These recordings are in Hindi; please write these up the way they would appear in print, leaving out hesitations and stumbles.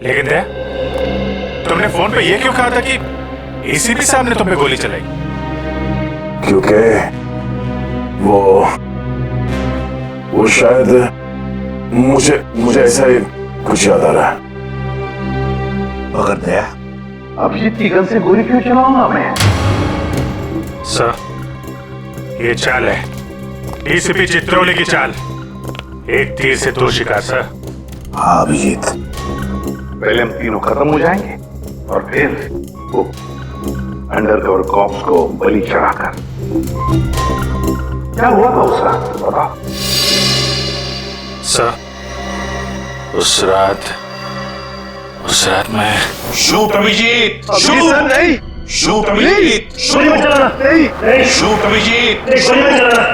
लेकिन दया, तुमने फोन पे ये क्यों कहा था कि एसीपी साहब ने तुम पे गोली चलाई? क्योंकि वो शायद मुझे ऐसा ही कुछ याद आ रहा है। मगर दया, अभिजीत की गन से गोली क्यों चलाऊंगा मैं? सर, ये चाल है डीसीपी चित्रोले की चाल। एक तीर से दो शिकार सर। हाँ अभिजीत, पहले हम तीनों खत्म हो जाएंगे और फिर वो अंडरकवर कॉप्स को बलि चढ़ाकर। क्या हुआ था उस रात बता? सर, उस रात मैं शूट अभिजीत, शूट नहीं, शूट अभिजीत, गोली मत चलाना, नहीं, शूट अभिजीत। गोली मत चलाना।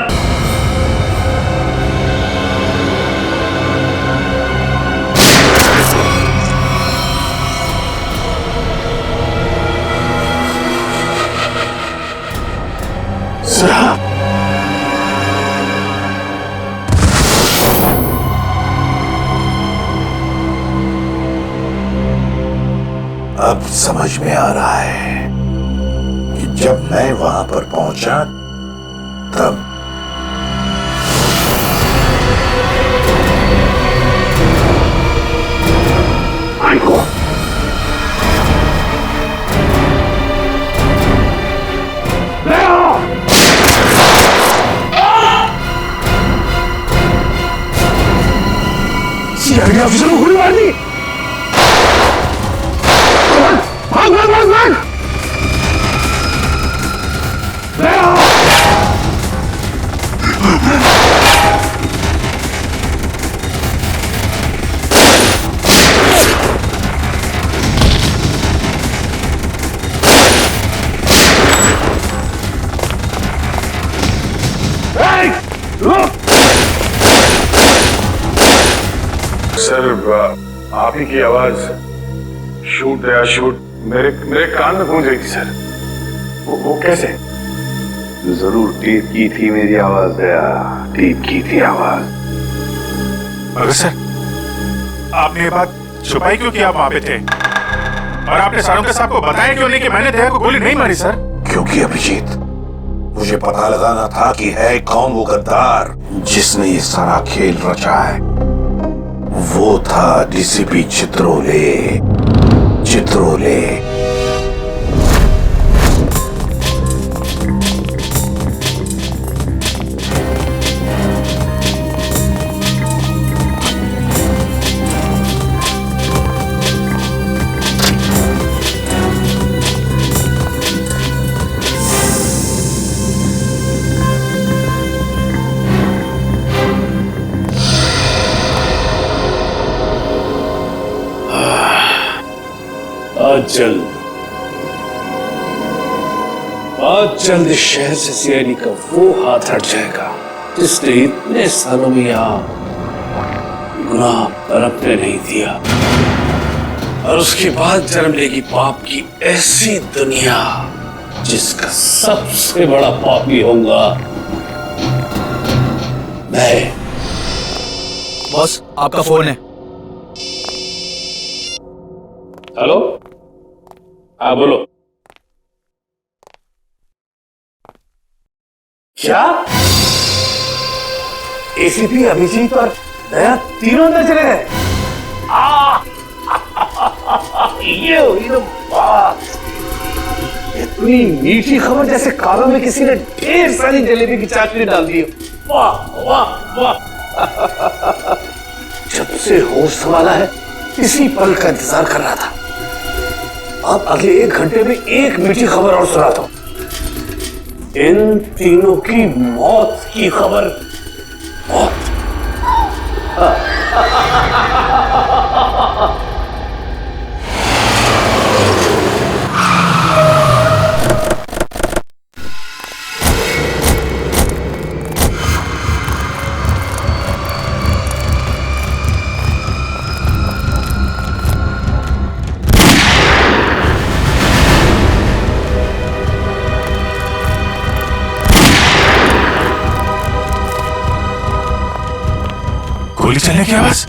अब समझ में आ रहा है कि जब मैं वहां पर पहुंचा तब आइको सीआईडी ऑफिसर को गोली मार दी। भाग भाग भाग भाग! सर, आप ही की आवाज शूट दया शूट मेरे कान में गूंज रही थी सर। वो कैसे? जरूर टेप की थी मेरी आवाज दया, टेप की थी आवाज। मगर सर, आपने ये बात छुपाई क्यों कि आप वहां पे थे? और आपने सारुंका साहब को बताया क्यों नहीं कि मैंने दया को गोली नहीं मारी सर? क्योंकि अभिजीत, मुझे पता लगाना था कि है कौन वो गद्दार जिसने ये सारा खेल रचा है। वो था डीसीपी चित्रोले। आज जल्द इस शहर से सीआईडी का वो हाथ हट जाएगा जिसने इतने सालों में यहाँ गुनाह पनपने नहीं दिया। और उसके बाद जन्म लेगी पाप की ऐसी दुनिया जिसका सबसे बड़ा पापी होगा मैं। बॉस, आपका फोन है। हेलो, हाँ बोलो। क्या एसीपी अभिजीत और दया तीनों अंदर चले गए? ये हुई ना बात। इतनी मीठी खबर जैसे कानों में किसी ने ढेर सारी जलेबी की चाशनी डाल दी। वाह वाह वाह! जब से होश संभाला है इसी पल का इंतजार कर रहा था। अब अगले 1 घंटे में एक मीठी खबर और सुनाता हूं। इन तीनों की मौत की खबर। मौत। गोली चलने की आवाज।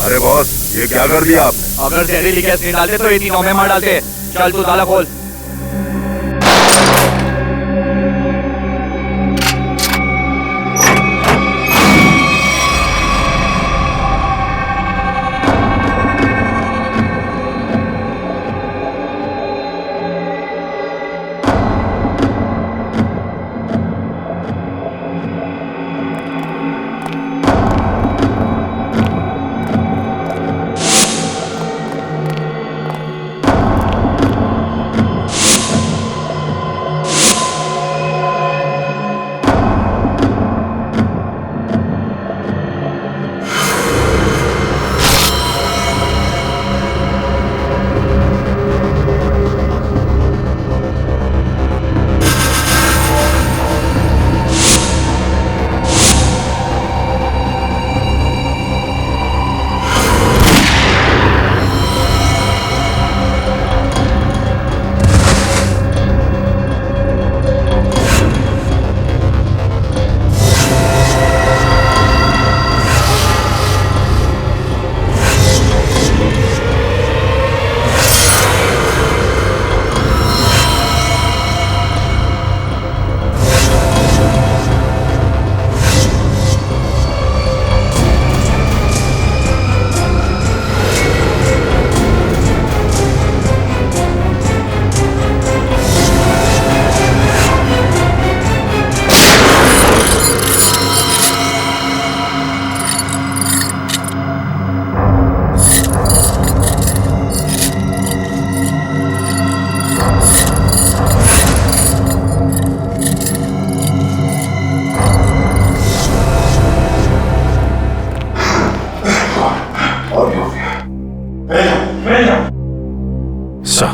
अरे बॉस, ये क्या कर दिया आपने? अगर जहरीली गैस नहीं डालते तो ये तीनों में मार डालते। चल तू ताला खोल। सर,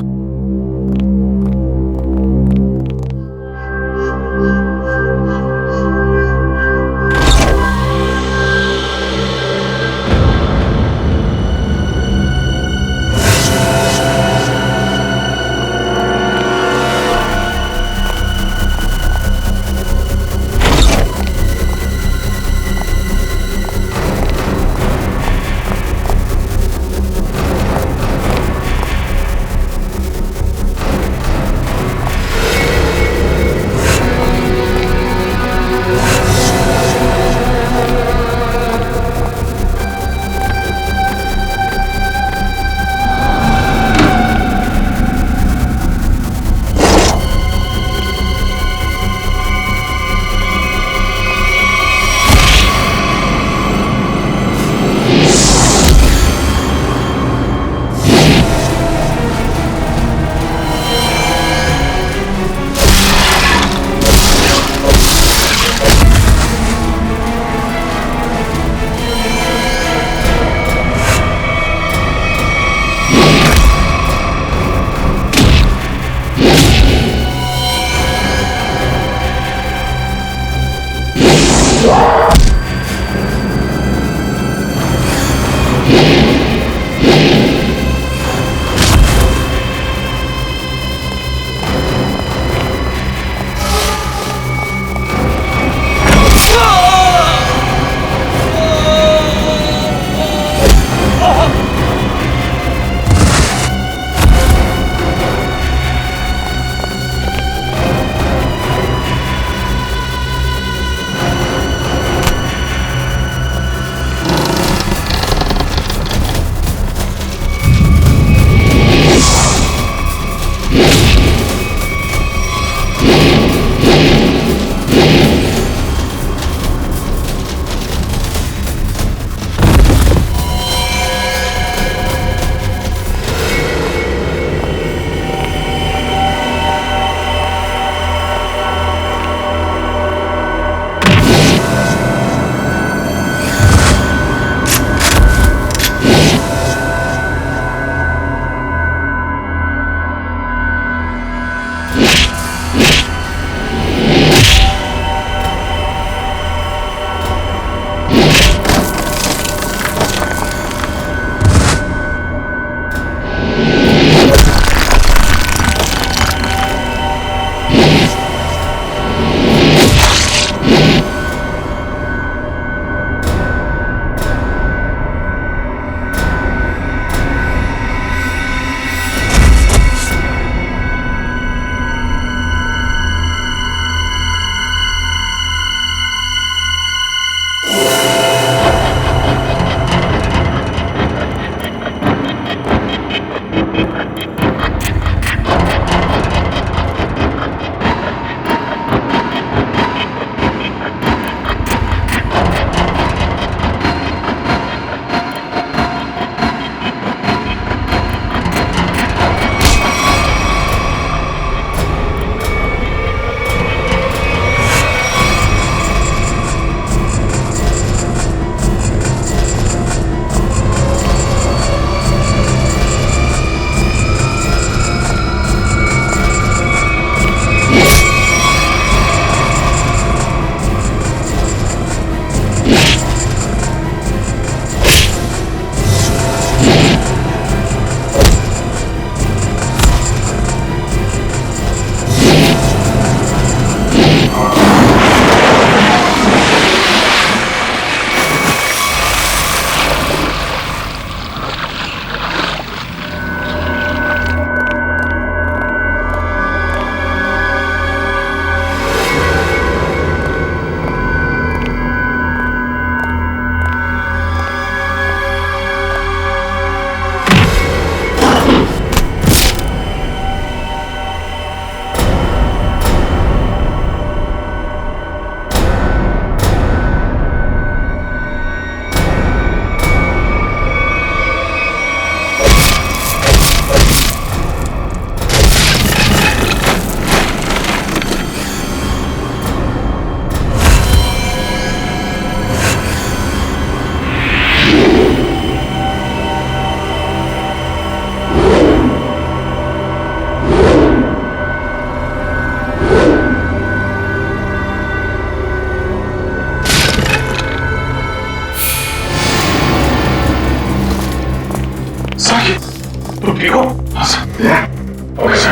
तुम ठीक हो? Okay sir.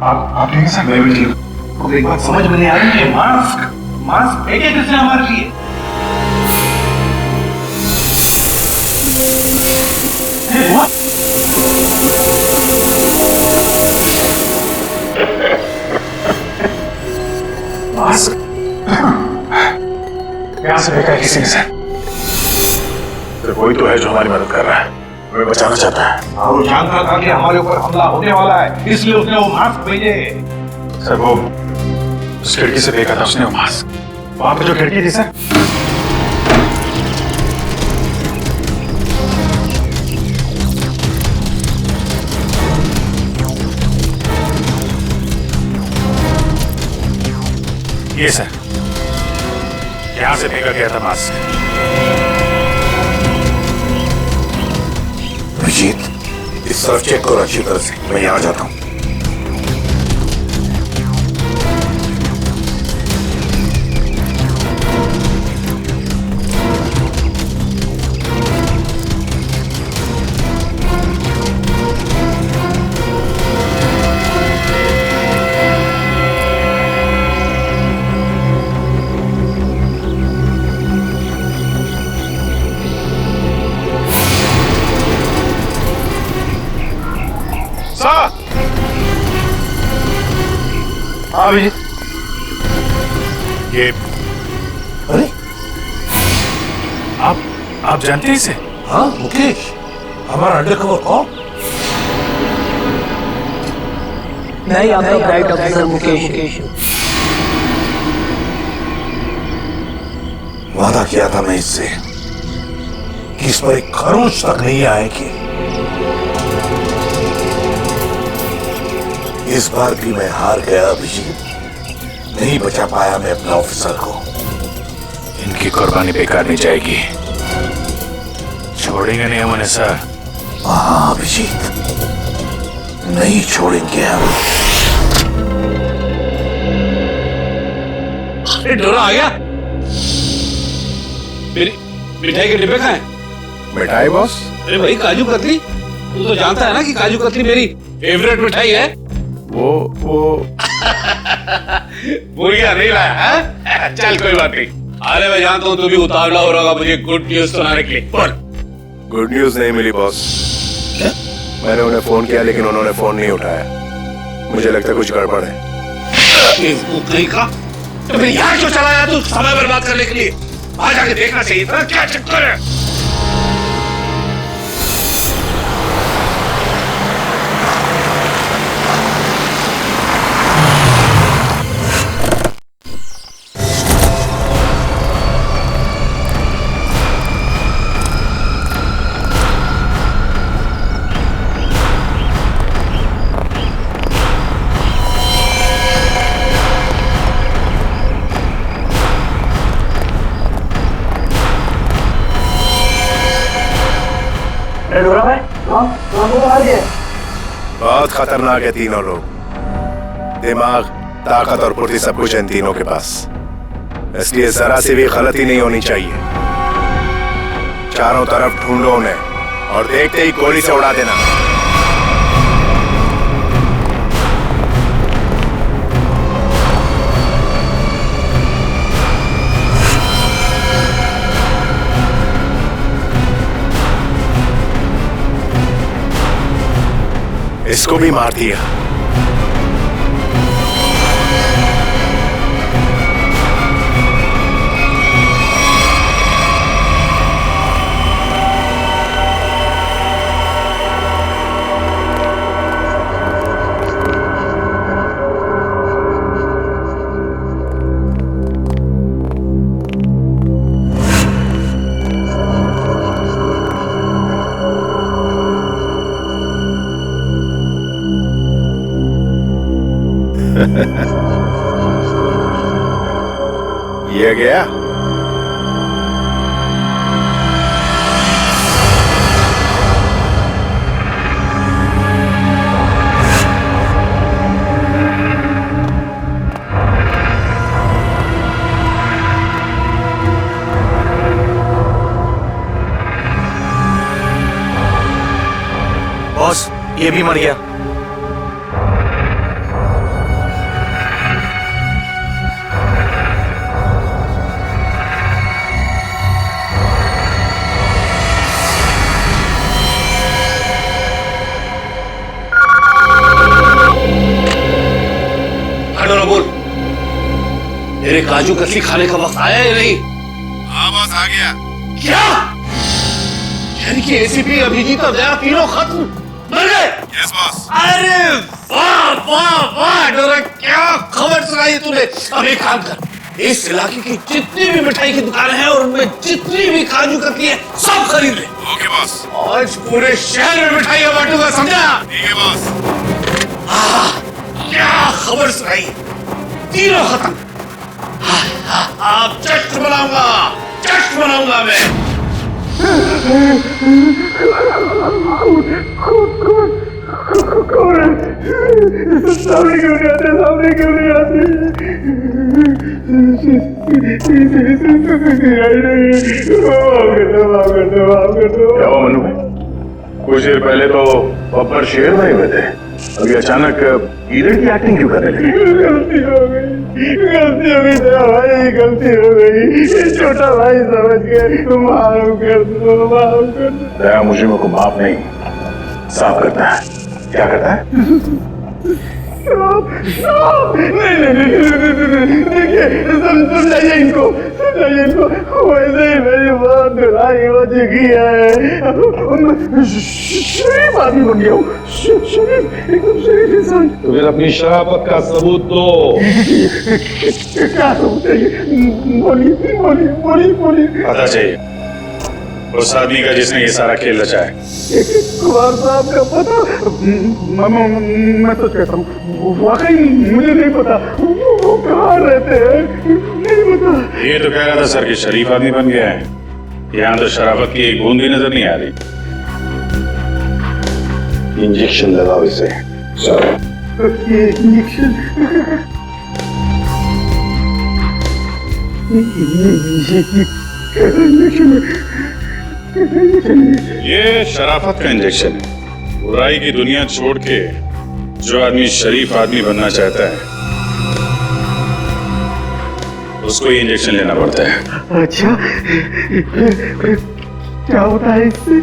आप ठीक हैं सर? मैं भी ठीक हूँ। मुझे एक बात समझ में नहीं आ रही है, मास्क फेंके किसने हमारे लिए? मास्क यहाँ से फेंका है किसी ने सर। तो कोई तो है जो हमारी मदद कर रहा है, हमें बचाना चाहता है। और वो जानता था कि हमारे ऊपर हमला होने वाला है, इसलिए उसने वो मास्क भेजे। सर वो उस खिड़की से फेंका था उसने वो मास्क, वहां पे जो खिड़की थी सर। ये सर, यहां से फेंका गया था मास्क। अभिजीत, इस तरफ चेक करो अच्छी तरह से, मैं यहां जाता हूं। अभिजीत, ये अरे आप जानते हैं इसे? हाँ मुकेश, हमारा अंडरकवर कौन? मैं आपका ब्राइट ऑफिसर मुकेश। वादा किया था मैं इससे कि इस पर एक खरोंच तक नहीं आएगी। इस बार भी मैं हार गया अभिजीत, नहीं बचा पाया मैं अपने ऑफिसर को। इनकी कुर्बानी बेकार नहीं जाएगी, छोड़ेंगे नहीं हम उन्हें सर। हाँ अभिजीत, नहीं छोड़ेंगे हम। डोरा आ गया। मेरी मिठाई के डिब्बे कहाँ हैं? मिठाई बॉस? अरे भाई काजू कतली, तू तो जानता है ना कि काजू कतली मेरी फेवरेट मिठाई है। वो भूल गया, नहीं लाया है? चल कोई बात नहीं। अरे मैं जानता हूँ तू भी उतावला हो रहा होगा मुझे गुड न्यूज सुनाने के लिए। बोल। गुड न्यूज नहीं मिली बॉस। मैंने उन्हें फोन किया लेकिन उन्होंने फोन नहीं उठाया। मुझे लगता है कुछ गड़बड़ है। कहीं का तो फिर यहाँ क्यों चला आया तू समय बर्बाद करने के लिए? वहां जाके देखना चाहिए था, क्या चक्कर है? मार गए। बहुत खतरनाक है तीनों लोग। दिमाग, ताकत और फुर्ती सब कुछ है इन तीनों के पास, इसलिए जरा सी भी गलती नहीं होनी चाहिए। चारों तरफ ढूंढो उन्हें और देखते ही गोली से उड़ा देना। इसको भी मार दिया। ये गया। बॉस, ये भी मर गया। बोल, मेरे काजू कतली खाने का वक्त आया या नहीं? हाँ बॉस, आ गया। क्या? यानी कि एसीपी अभिजीत और दया तीनों खत्म, मर गए? Yes boss. अरे वाह वाह वाह, डरा क्या खबर सुनाई तूने। अब एक काम कर, इस इलाके की जितनी भी मिठाई की दुकानें हैं और उनमें जितनी भी काजू कतली है सब खरीद ले। Okay boss. आज पूरे शहर में मिठाइयां बांटूंगा, समझा? ठीक है बॉस। क्या खबर सुनाई, तीनों खत्म। आप जश्न मनाऊंगा, जश्न मनाऊंगा मैं। सामने क्यों नहीं आते, सामने क्यों नहीं आते? क्या हुआ मनु? कुछ देर पहले तो बब्बर शेर नहीं हुए थे, अभी अचानक हीरो की एक्टिंग क्यों करने लगे? गलती हो गई भाई, गलती हो गई। छोटा भाई समझ के माफ कर दो, माफ कर दो। दया मुझे को माफ नहीं, साफ करता है। क्या करता है? देखिए, समझाइए इनको, समझाइए इनको। वैसे ही मेरी बहुत धुलाई हो चुकी है। शरीफ आदमी बन गया हूँ, शरीफ, एकदम शरीफ इंसान। तो फिर अपनी शराफत का सबूत दो। क्या सबूत चाहिए? बोलिए बोलिए बोलिए बोलिए। पता चाहिए उस आदमी का जिसने ये सारा खेल रचा है। कुमार साहब का पता? मैं तो कहता हूँ, वाकई मुझे नहीं पता वो कहाँ रहते हैं, नहीं पता। ये तो कह रहा था सर कि शरीफ आदमी बन गया है, यहाँ तो शराफत की एक बूंद भी नजर नहीं आ रही। इंजेक्शन लगाओ इसे। ये इंजेक्शन, ये शराफत का इंजेक्शन है। बुराई की दुनिया छोड़ के जो आदमी शरीफ आदमी बनना चाहता है उसको ये इंजेक्शन लेना पड़ता है। अच्छा, फिर क्या होता है इससे?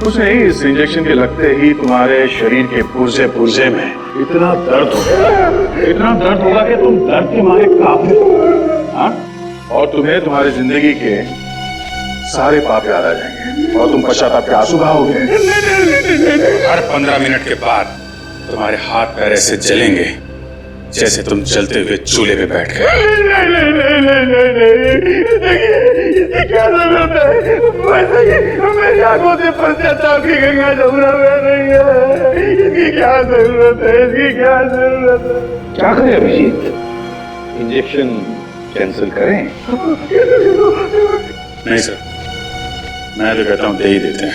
कुछ नहीं, इस इंजेक्शन के लगते ही तुम्हारे शरीर के पुर्जे पुर्जे में इतना दर्द होगा कि तुम दर्द के मारे कांपे। हाँ? और तुम्हें तुम्हारी जिंदगी के सारे पाप याद आ जाएंगे और तुम पश्चाताप के आंसू बहाओगे। हर 15 मिनट के बाद तुम्हारे हाथ पैर ऐसे जलेंगे जैसे तुम चलते हुए चूल्हे पे बैठ गए। देखिए, क्या जरूरत है? वैसे ही मेरी आंखों से पश्चाताप की गंगा जमुना बह रही है। इसकी क्या जरूरत है? इसकी क्या जरूरत है? क्या करें अभिजीत? इंजेक्शन कैंसिल करें? नहीं सर, मैं तो कहता हूँ दे ही देते हैं,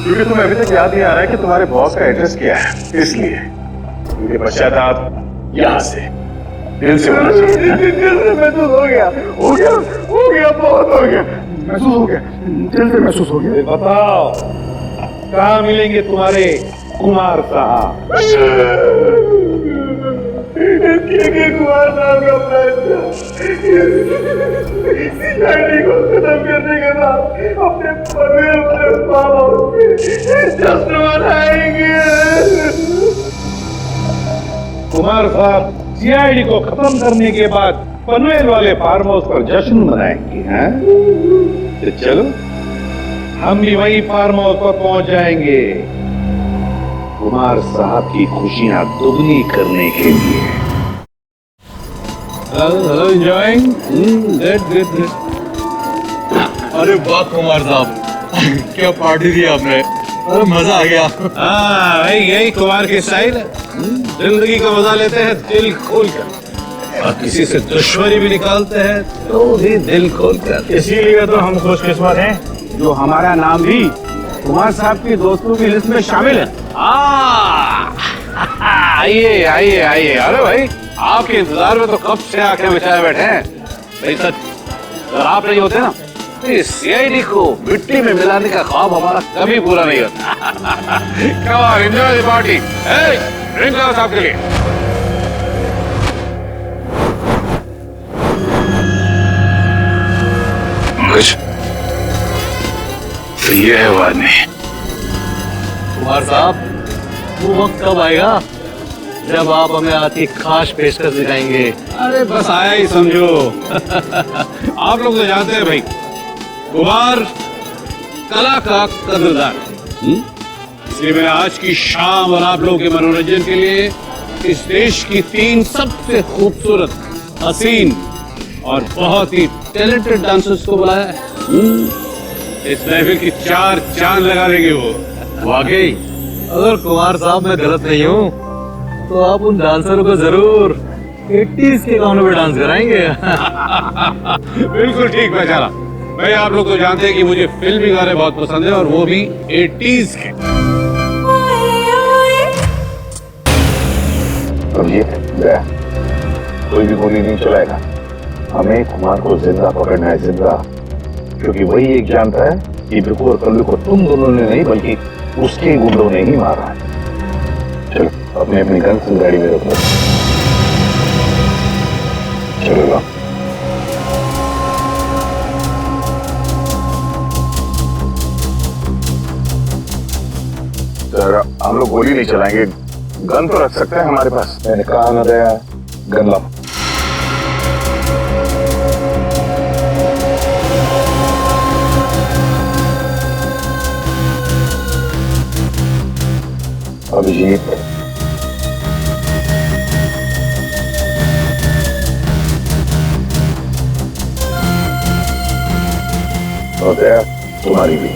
क्योंकि तुम्हें अभी तक याद नहीं आ रहा है कि तुम्हारे बॉस का एड्रेस क्या है, इसलिए क्योंकि पश्चाताप यहाँ से दिल से होना चाहिए। महसूस हो गया बहुत हो गया, महसूस हो गया, दिल से महसूस हो गया। बताओ कहाँ मिलेंगे तुम्हारे कुमार साहब? कुमार साहब का फैसला सीआईडी को खत्म करने के बाद अपने पनवेल वाले फार्म हाउस में जश्न मनाएंगे। कुमार साहब सीआईडी को खत्म करने के बाद पनवेल वाले फार्म हाउस पर जश्न मनाएंगे, हैं? तो चलो हम भी वही फार्म हाउस पर पहुंच जाएंगे कुमार साहब की खुशियां दुगनी करने के लिए। Hello enjoying? गुड। अरे वाह कुमार साहब, क्या पार्टी दी आपने, अरे मजा आ गया। भाई यही कुमार की स्टाइल है, जिंदगी का मजा लेते हैं दिल खोल कर, और किसी से दुश्मनी भी निकालते हैं तो भी दिल खोल कर। इसीलिए तो हम खुशकिस्मत हैं जो हमारा नाम भी कुमार साहब की दोस्तों की लिस्ट में शामिल है। आइए आइए आइए। अरे भाई आपके इंतजार में तो कब से आंखें बिछाए बैठे हैं। भाई सच अगर आप नहीं होते ना तो सीआईडी को मिट्टी में मिलाने का ख्वाब हमारा कभी पूरा नहीं होता। Come on, enjoy the party. Hey, drink लाओ साहब के लिए। कुछ तो ये है वादनी। कुमार साहब वो वक्त कब आएगा जब आप हमें आपकी खास पेशकश दिखाएंगे? अरे बस आया ही समझो। आप लोग तो जानते हैं भाई कुमार कला का कदरदान, इसलिए मैं आज की शाम और आप लोगों के मनोरंजन के लिए इस देश की 3 सबसे खूबसूरत, हसीन और बहुत ही टैलेंटेड डांसर्स को बुलाया है। इस महफिल की 4 चांद लगा देंगे वो। वाकई अगर कुमार साहब मैं गलत नहीं हूँ तो आप उन डांसरों को जरूर 80s के गानों में डांस कराएंगे। बिल्कुल ठीक पहचाना भाई। आप लोग तो जानते हैं कि मुझे फिल्मी गाने बहुत पसंद है और वो भी 80s के। अब ये गया, कोई भी गोली नहीं चलाएगा। हमें कुमार को जिंदा पकड़ना है, जिंदा, क्योंकि वही एक जानता है कि बिकू और कल्लू को तुम दोनों ने नहीं बल्कि उसके गुंडों ने ही मारा है। चलो अपने अपनी गन से गाड़ी में रख लो। चलो लो। सर हम लोग गोली नहीं चलाएंगे, गन तो रख सकते हैं हमारे पास। मैंने कहा ना दया, गन लाओ। अभिजीत और दया तुम्हारी भी।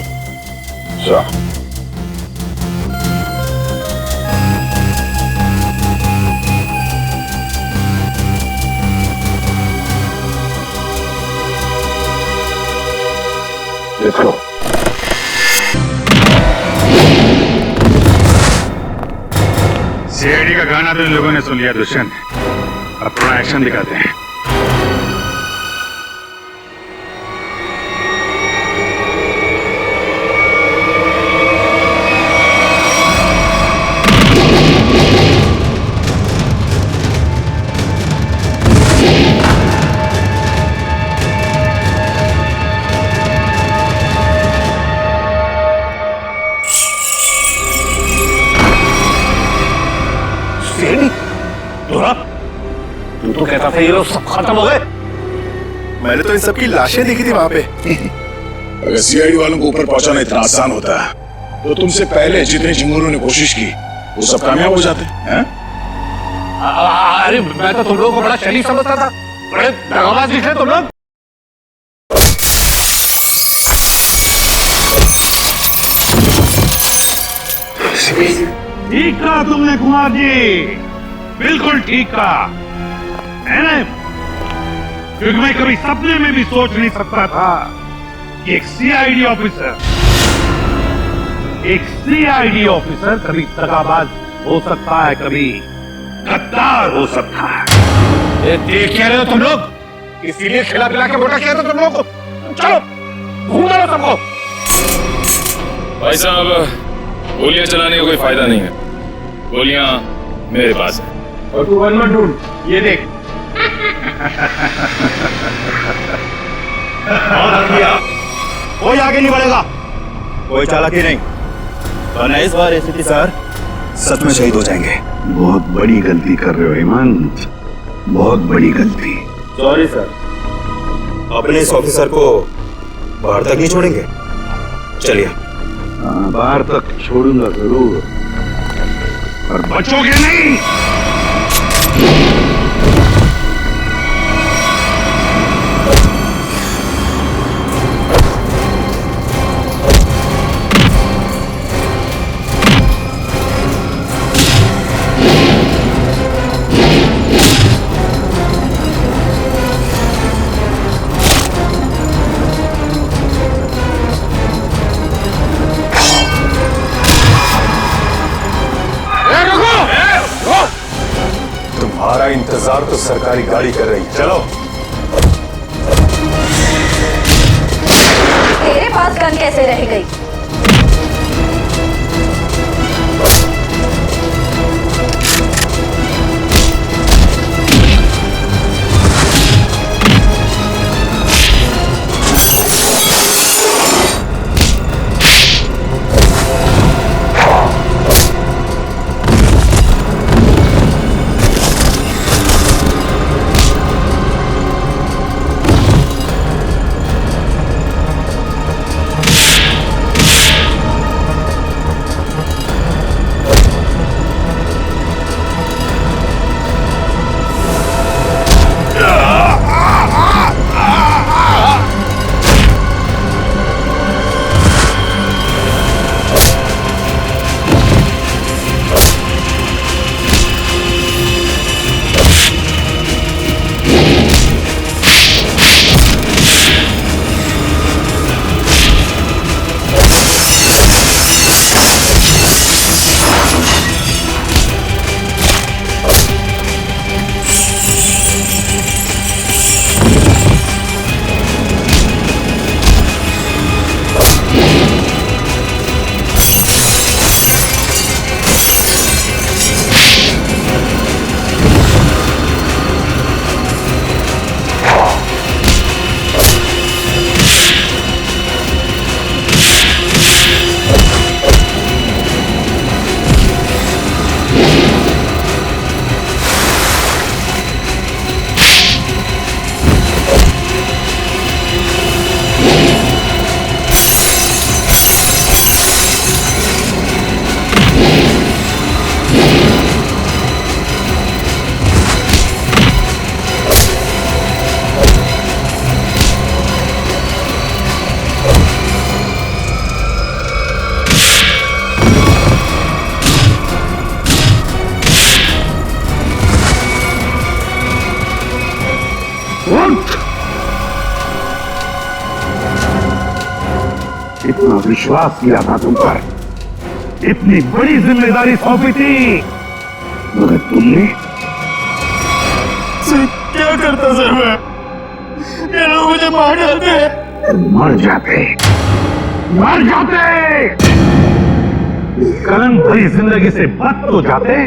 Let's go. सीआईडी का गाना तो इन लोगों ने सुन लिया दुष्यंत, अब थोड़ा एक्शन दिखाते हैं। तू तो कहता था ये लोग सब खत्म हो गए। मैंने तो इन सबकी लाशें देखी थी वहां पे। अगर सीआईडी वालों को ऊपर पहुंचाना इतना आसान होता तो तुमसे पहले जितने चिंगूरों ने कोशिश की वो सब कामयाब हो जाते हैं। अरे मैं तो तुम लोगों को बड़ा शरीफ समझता था, बड़े दगाबाज दिखे तुम लोग। ठीक कहा तुमने कुमार जी, बिल्कुल ठीक कहा। क्योंकि मैं कभी सपने में भी सोच नहीं सकता था कि एक सीआईडी ऑफिसर कभी दगाबाज हो सकता है, कभी गद्दार हो सकता है। ये देख क्या रहे हो तुम लोग? इसीलिए खिला पिला के मोटा किया था तुम लोग को। चलो घूम लो सबको। भाई साहब, गोलियां चलाने का कोई फायदा नहीं है, गोलियां मेरे पास है। और तू वन मत ढूंढ, ये देख। कोई आगे नहीं बढ़ेगा, कोई चालाकी नहीं, वरना इस बार एसीपी सर सच में शहीद हो जाएंगे। बहुत बड़ी गलती कर रहे हो हेमंत, बहुत बड़ी गलती। सॉरी सर, अपने इस ऑफिसर को बाहर तक नहीं छोड़ेंगे। चलिए। बाहर तक छोड़ूंगा जरूर, पर बचोगे नहीं। तुम्हारा इंतजार तो सरकारी गाड़ी कर रही है, चलो। तेरे पास गन कैसे रह गई? इतना विश्वास किया था तुम पर, इतनी बड़ी जिम्मेदारी सौंपी थी, मगर तुमने क्या करता सर मैं? ये लोग मुझे मार डालते। मर जाते, मर जाते। इस कलंक भरी जिंदगी से बच तो जाते,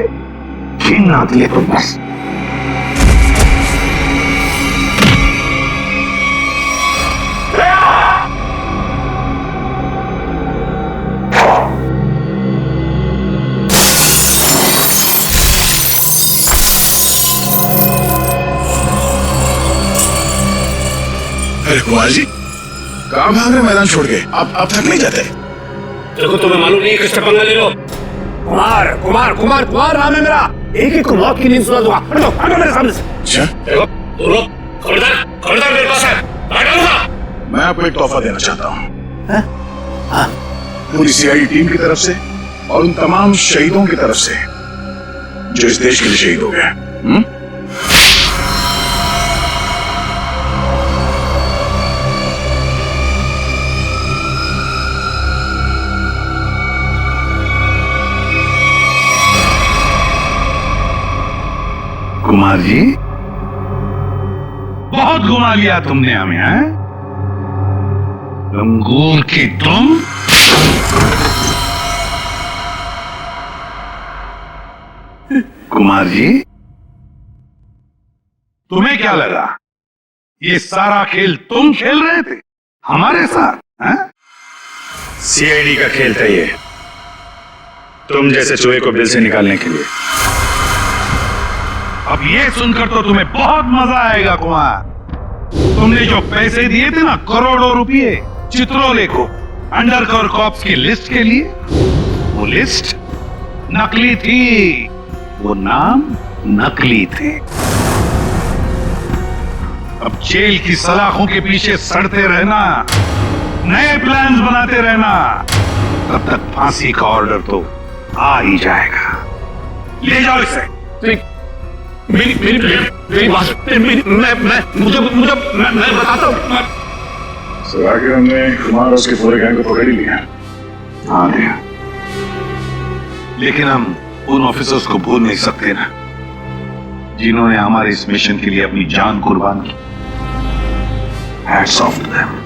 छीन ना दिए तुम बस। अरे कुमार जी, कहाँ भाग रहे मैदान छोड़ के? आप थक नहीं जाते? देखो तुम्हें मालूम नहीं किससे पंगा ले लो। कुमार कुमार कुमार कुमार नाम है मेरा। एक एक मौत की नींद सुना दूंगा। हटो हटो मेरे सामने से। अच्छा, देखो तुम लोग खबरदार खबरदार मेरे पास है, हटाऊंगा। मैं आपको एक तोहफा देना चाहता हूँ, पूरी सीआईडी टीम की तरफ से और उन तमाम शहीदों की तरफ से जो इस देश के लिए शहीद हो गए। कुमार जी, बहुत घुमा लिया तुमने हमें, हैं? लंगूर की तुम। कुमार जी, तुम्हें क्या लगा ये सारा खेल तुम खेल रहे थे हमारे साथ, हैं? सीआईडी का खेल था ये, तुम जैसे चूहे को बिल से निकालने के लिए। अब ये सुनकर तो तुम्हें बहुत मजा आएगा कुमार। तुमने जो पैसे दिए थे ना, करोड़ों रुपए चित्रोले को अंडरकवर कॉप्स की लिस्ट के लिए, वो लिस्ट नकली थी, वो नाम नकली थे। अब जेल की सलाखों के पीछे सड़ते रहना, नए प्लान्स बनाते रहना, तब तक फांसी का ऑर्डर तो आ ही जाएगा। ले जाओ इसे। मेरी बात, मैं बताता हूँ। सर, आगे हमने कुमार और उसके पूरे गैंग को पकड़ ही लिया। हाँ भैया, लेकिन हम उन ऑफिसर्स को भूल नहीं सकते ना, जिन्होंने हमारे इस मिशन के लिए अपनी जान कुर्बान की। Hats off to them.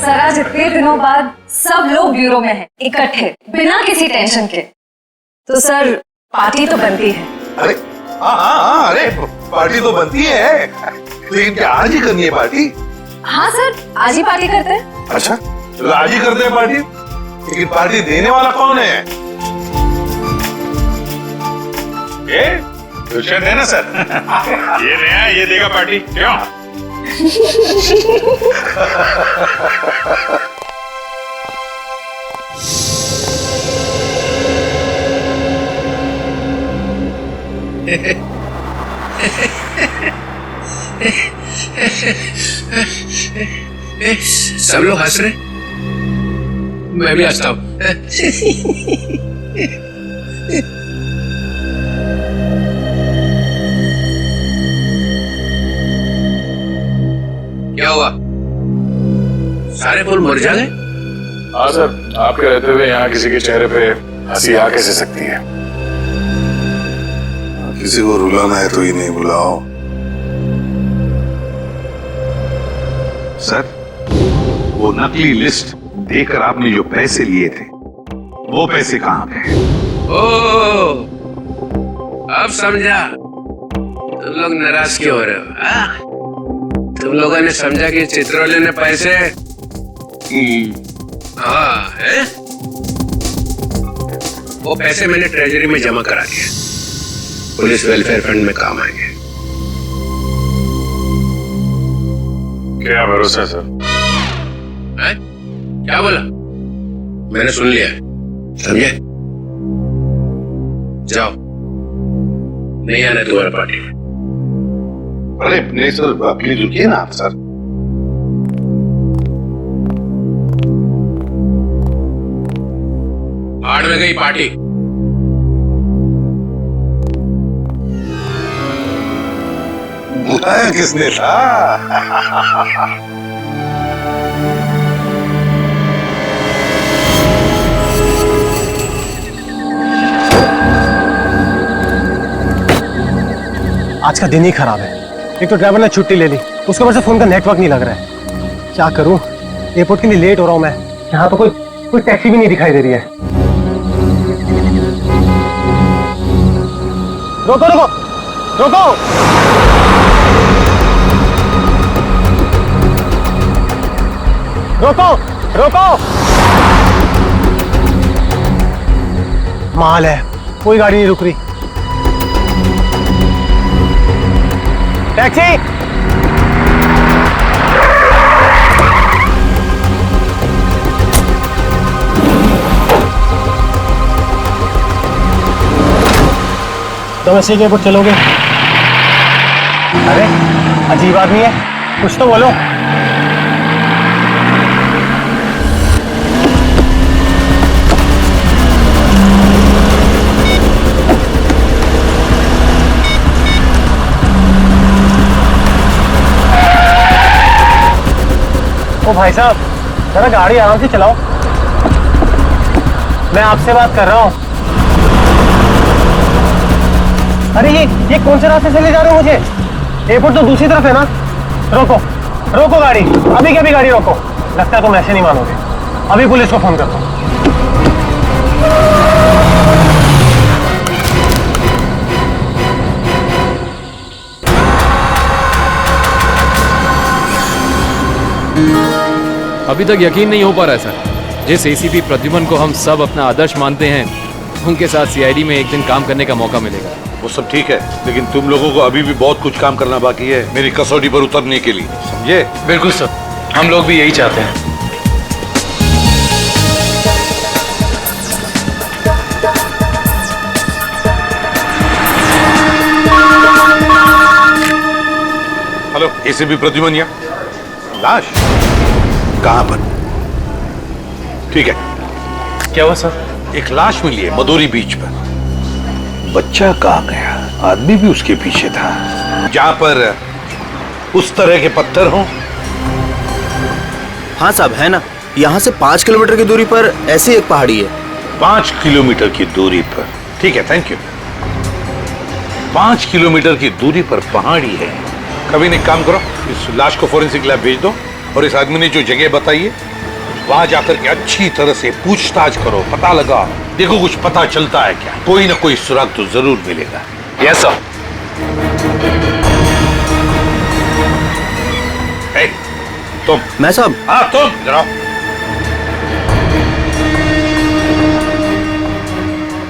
Sir, आज इतने दिनों बाद सब लोग ब्यूरो में हैं, इकट्ठे, बिना किसी टेंशन के। तो सर, पार्टी तो बनती है। अरे हाँ, अरे पार्टी तो बनती है, लेकिन क्या आज ही करनी है पार्टी? हाँ सर, आज ही पार्टी करते हैं। अच्छा, तो आज ही करते हैं पार्टी, लेकिन पार्टी देने वाला कौन है? ये दुष्यंत है ना सर। ये नया, ये देगा पार्टी, क्यों? सब लोग हंस रहे, मैं भी हंसता हूं। क्या हुआ, सारे फूल मुरझा गए? हाँ सर, आपके रहते हुए यहाँ किसी के चेहरे पे हंसी आ कैसे सकती है? किसी को रुलाना है तो ही नहीं बुलाओ। सर, वो नकली लिस्ट देकर आपने जो पैसे लिए थे, वो पैसे कहां गए? ओ, अब समझा तुम लोग नाराज क्यों हो रहे हो? तुम लोगों ने समझा कि चित्रोले ने पैसे हाँ है? वो पैसे मैंने ट्रेजरी में जमा करा दिए, पुलिस वेलफेयर फंड में काम आएंगे। क्या भरोसा है सर? है? क्या बोला? मैंने सुन लिया, समझे? जाओ, नहीं आना तुम्हारा पार्टी में। अरे नहीं सर, प्लीज रुकिए ना आप सर। भाड़ में गई पार्टी। बुलाया किसने था? आज का दिन ही खराब है। एक तो ड्राइवर ने छुट्टी ले ली, उसके वजह से फोन का नेटवर्क नहीं लग रहा है। क्या करूं, एयरपोर्ट के लिए लेट हो रहा हूं मैं। यहाँ तो कोई टैक्सी भी नहीं दिखाई दे रही है। रोको रोको रोको, रोको रोको, माल है, कोई गाड़ी नहीं रुक रही। टैक्सी, डोमेस्टिक एयरपोर्ट चलोगे? अरे अजीब आदमी है, कुछ तो बोलो। ओ भाई साहब, जरा गाड़ी आराम से चलाओ, मैं आपसे बात कर रहा हूँ। अरे ये कौन से रास्ते से ले जा रहे हो मुझे? एयरपोर्ट तो दूसरी तरफ है ना। रोको रोको गाड़ी, अभी के अभी गाड़ी रोको। लगता है तुम ऐसे नहीं मानोगे, अभी पुलिस को फोन करता हूँ। अभी तक यकीन नहीं हो पा रहा है सर। जिस एसीपी प्रद्युमन को हम सब अपना आदर्श मानते हैं, उनके साथ सीआईडी में एक दिन काम करने का मौका मिलेगा। वो सब ठीक है, लेकिन तुम लोगों को अभी भी बहुत कुछ काम करना बाकी है मेरी कसौटी पर उतरने के लिए, समझे? बिल्कुल सर, हम लोग भी यही चाहते हैं। हेलो, एसीपी प्रद्युमन या लाश कहां पर? ठीक है। क्या हुआ सर? एक लाश मिली है मदोरी बीच पर। बच्चा कहां गया? आदमी भी उसके पीछे था। जहां पर उस तरह के पत्थर हों। हाँ साहब, है ना, यहाँ से 5 किलोमीटर की दूरी पर ऐसी एक पहाड़ी है। 5 किलोमीटर की दूरी पर? ठीक है, थैंक यू। 5 किलोमीटर की दूरी पर पहाड़ी है। कभी एक काम करो, इस लाश को फोरेंसिक लैब भेज दो और इस आदमी ने जो जगह बताई है वहां जाकर के अच्छी तरह से पूछताछ करो, पता लगा, देखो कुछ पता चलता है क्या। कोई ना कोई सुराग तो जरूर मिलेगा। Yes sir. तुम? मैं साहब? हाँ तुम, जरा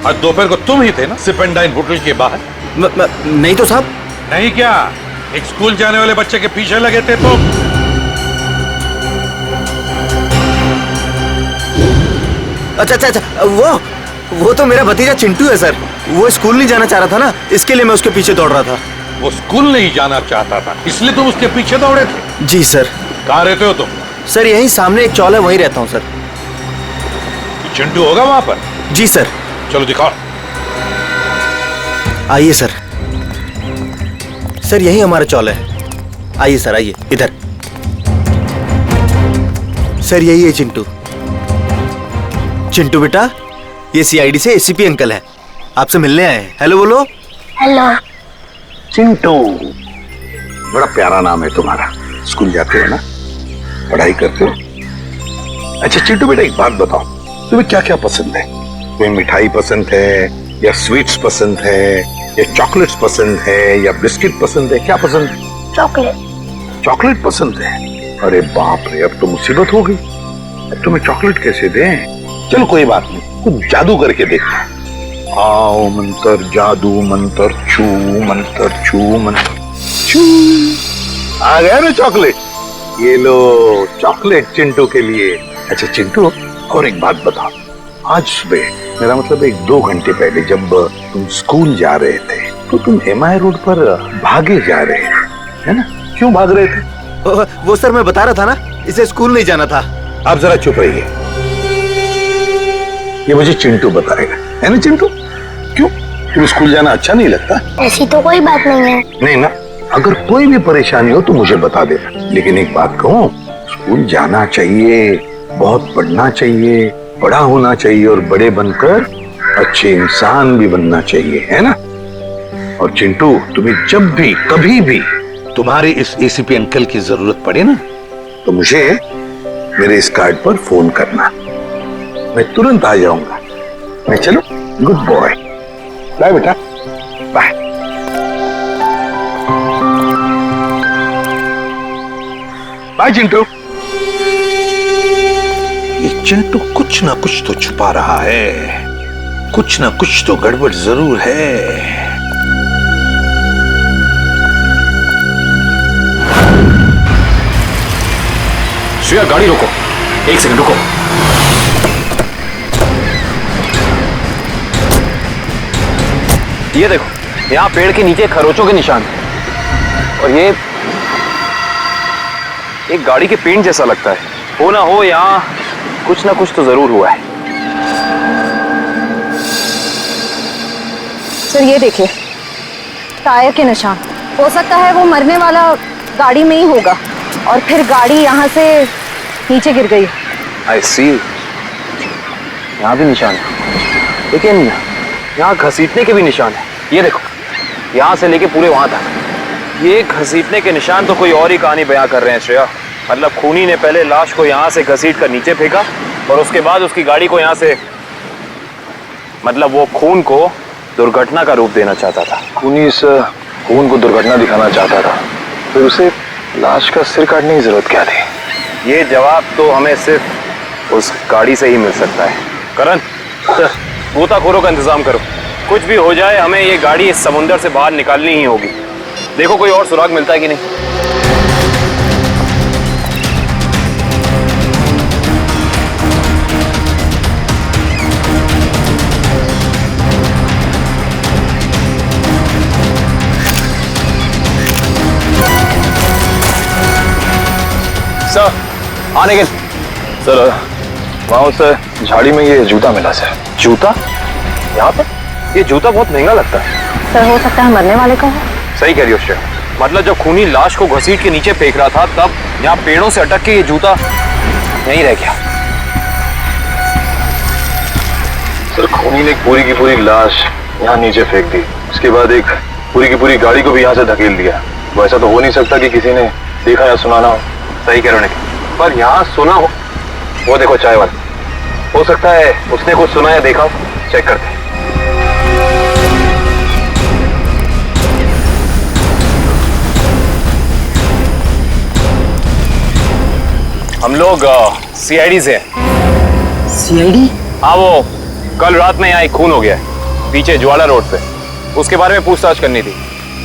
आज दोपहर को तुम ही थे ना सिप एंड डाइन होटल के बाहर? नहीं तो साहब। नहीं क्या? एक स्कूल जाने वाले बच्चे के पीछे लगे थे तुम? अच्छा, वो तो मेरा भतीजा चिंटू है सर। वो स्कूल नहीं जाना चाह रहा था ना, इसके लिए मैं उसके पीछे दौड़ रहा था। वो स्कूल नहीं जाना चाहता था, इसलिए तुम उसके पीछे दौड़े थे? जी सर। कहाँ रहते हो तुम? सर यहीं सामने एक चौल है, वहीं रहता हूँ सर। चिंटू होगा वहां पर? जी सर। चलो दिखाओ। आइए सर। सर यही हमारा चौल है। आइए सर, आइए इधर। सर यही है चिंटू। चिंटू बेटा, ये सीआईडी से एसीपी अंकल है, आपसे मिलने आए हैं। हेलो बोलो। हेलो। चिंटू, बड़ा प्यारा नाम है तुम्हारा। स्कूल जाते हो ना, पढ़ाई करते हो? अच्छा चिंटू बेटा, एक बात बताओ, तुम्हें क्या क्या पसंद है? तुम्हें मिठाई पसंद है या स्वीट्स पसंद है या चॉकलेट्स पसंद है या बिस्किट पसंद है? क्या पसंद है? चॉकलेट। चॉकलेट पसंद है? अरे बाप रे, अब तो मुसीबत हो गई। अब तुम्हें चॉकलेट कैसे दें? चलो कोई बात नहीं, कुछ जादू करके देखो। आओ मंतर जादू, मंतर छू, मंतर छू, मंतर छू। आ गया ना चॉकलेट? ये लो चॉकलेट चिंटू के लिए। अच्छा चिंटू, और एक बात बताओ, आज सुबह, मेरा मतलब 1-2 घंटे पहले जब तुम स्कूल जा रहे थे तो तुम एमआई रोड पर भागे जा रहे थे, है ना? क्यों भाग रहे थे? वो सर मैं बता रहा था ना, इसे स्कूल नहीं जाना था। आप जरा चुप रहिए, ये मुझे चिंटू बताएगा, है ना चिंटू? क्यों, तुम्हें स्कूल जाना अच्छा नहीं लगता? ऐसी तो कोई बात नहीं है। नहीं ना, अगर कोई भी परेशानी हो तो मुझे बता देना। लेकिन एक बात कहूं, स्कूल जाना चाहिए, बहुत पढ़ना चाहिए, बड़ा होना चाहिए और बड़े बनकर अच्छे इंसान भी बनना चाहिए, है ना? और चिंटू, तुम्हें जब भी कभी भी तुम्हारे इस एसीपी अंकल की जरूरत पड़े ना, तो मुझे मेरे इस कार्ड पर फोन करना, मैं तुरंत आ जाऊंगा। मैं चलो, गुड बॉय, बाय बेटा, बाय। बाय चिंटू। ये चिंटू कुछ ना कुछ तो छुपा रहा है, कुछ ना कुछ तो गड़बड़ जरूर है। श्रेया, गाड़ी रोको, 1 सेकंड रुको। ये देखो, यहाँ पेड़ के नीचे खरोचों के निशान है और ये एक गाड़ी के पेंट जैसा लगता है। हो ना हो यहाँ कुछ ना कुछ तो जरूर हुआ है। सर ये देखिए, टायर के निशान। हो सकता है वो मरने वाला गाड़ी में ही होगा और फिर गाड़ी यहाँ से नीचे गिर गई। आई सी, यहाँ भी निशान है, लेकिन यहाँ घसीटने के भी निशान है। ये देखो, यहाँ से लेके पूरे वहां तक। ये घसीटने के निशान तो कोई और ही कहानी बयां कर रहे हैं श्रेया। मतलब खूनी ने पहले लाश को यहाँ से घसीट कर नीचे फेंका और उसके बाद उसकी गाड़ी को यहाँ से, मतलब वो खून को दुर्घटना का रूप देना चाहता था। खूनी इस खून को दुर्घटना दिखाना चाहता था, फिर उसे लाश का सिर काटने की जरूरत क्या थी? ये जवाब तो हमें सिर्फ उस गाड़ी से ही मिल सकता है। करण, गोताखोरों का इंतजाम करो। कुछ भी हो जाए हमें ये गाड़ी इस समुंदर से बाहर निकालनी ही होगी। देखो कोई और सुराग मिलता है कि नहीं। सर, आने के सर, वहाँ उस झाड़ी में ये जूता मिला सर। जूता? यहाँ पे? ये जूता बहुत महंगा लगता है। सर हो सकता है मरने वाले का हो। सही कह रही हो श्रेया। मतलब जब खूनी लाश को घसीट के नीचे फेंक रहा था तब यहाँ पेड़ों से अटक के ये जूता नहीं रह गया। सर खूनी ने पूरी की पूरी लाश यहाँ नीचे फेंक दी, उसके बाद एक पूरी की पूरी गाड़ी को भी यहाँ से धकेल दिया। वैसा तो हो नहीं सकता कि किसी ने देखा या सुना ना हो। सही कह रहे हो, पर यहाँ सुना हो। वो देखो चाय वाला, हो सकता है उसने कुछ सुना या देखा हो। चेक करते हैं। हम लोग सीआईडी से हैं। सीआईडी? हाँ, वो कल रात में यहाँ एक खून हो गया है पीछे ज्वाला रोड पे। उसके बारे में पूछताछ करनी थी।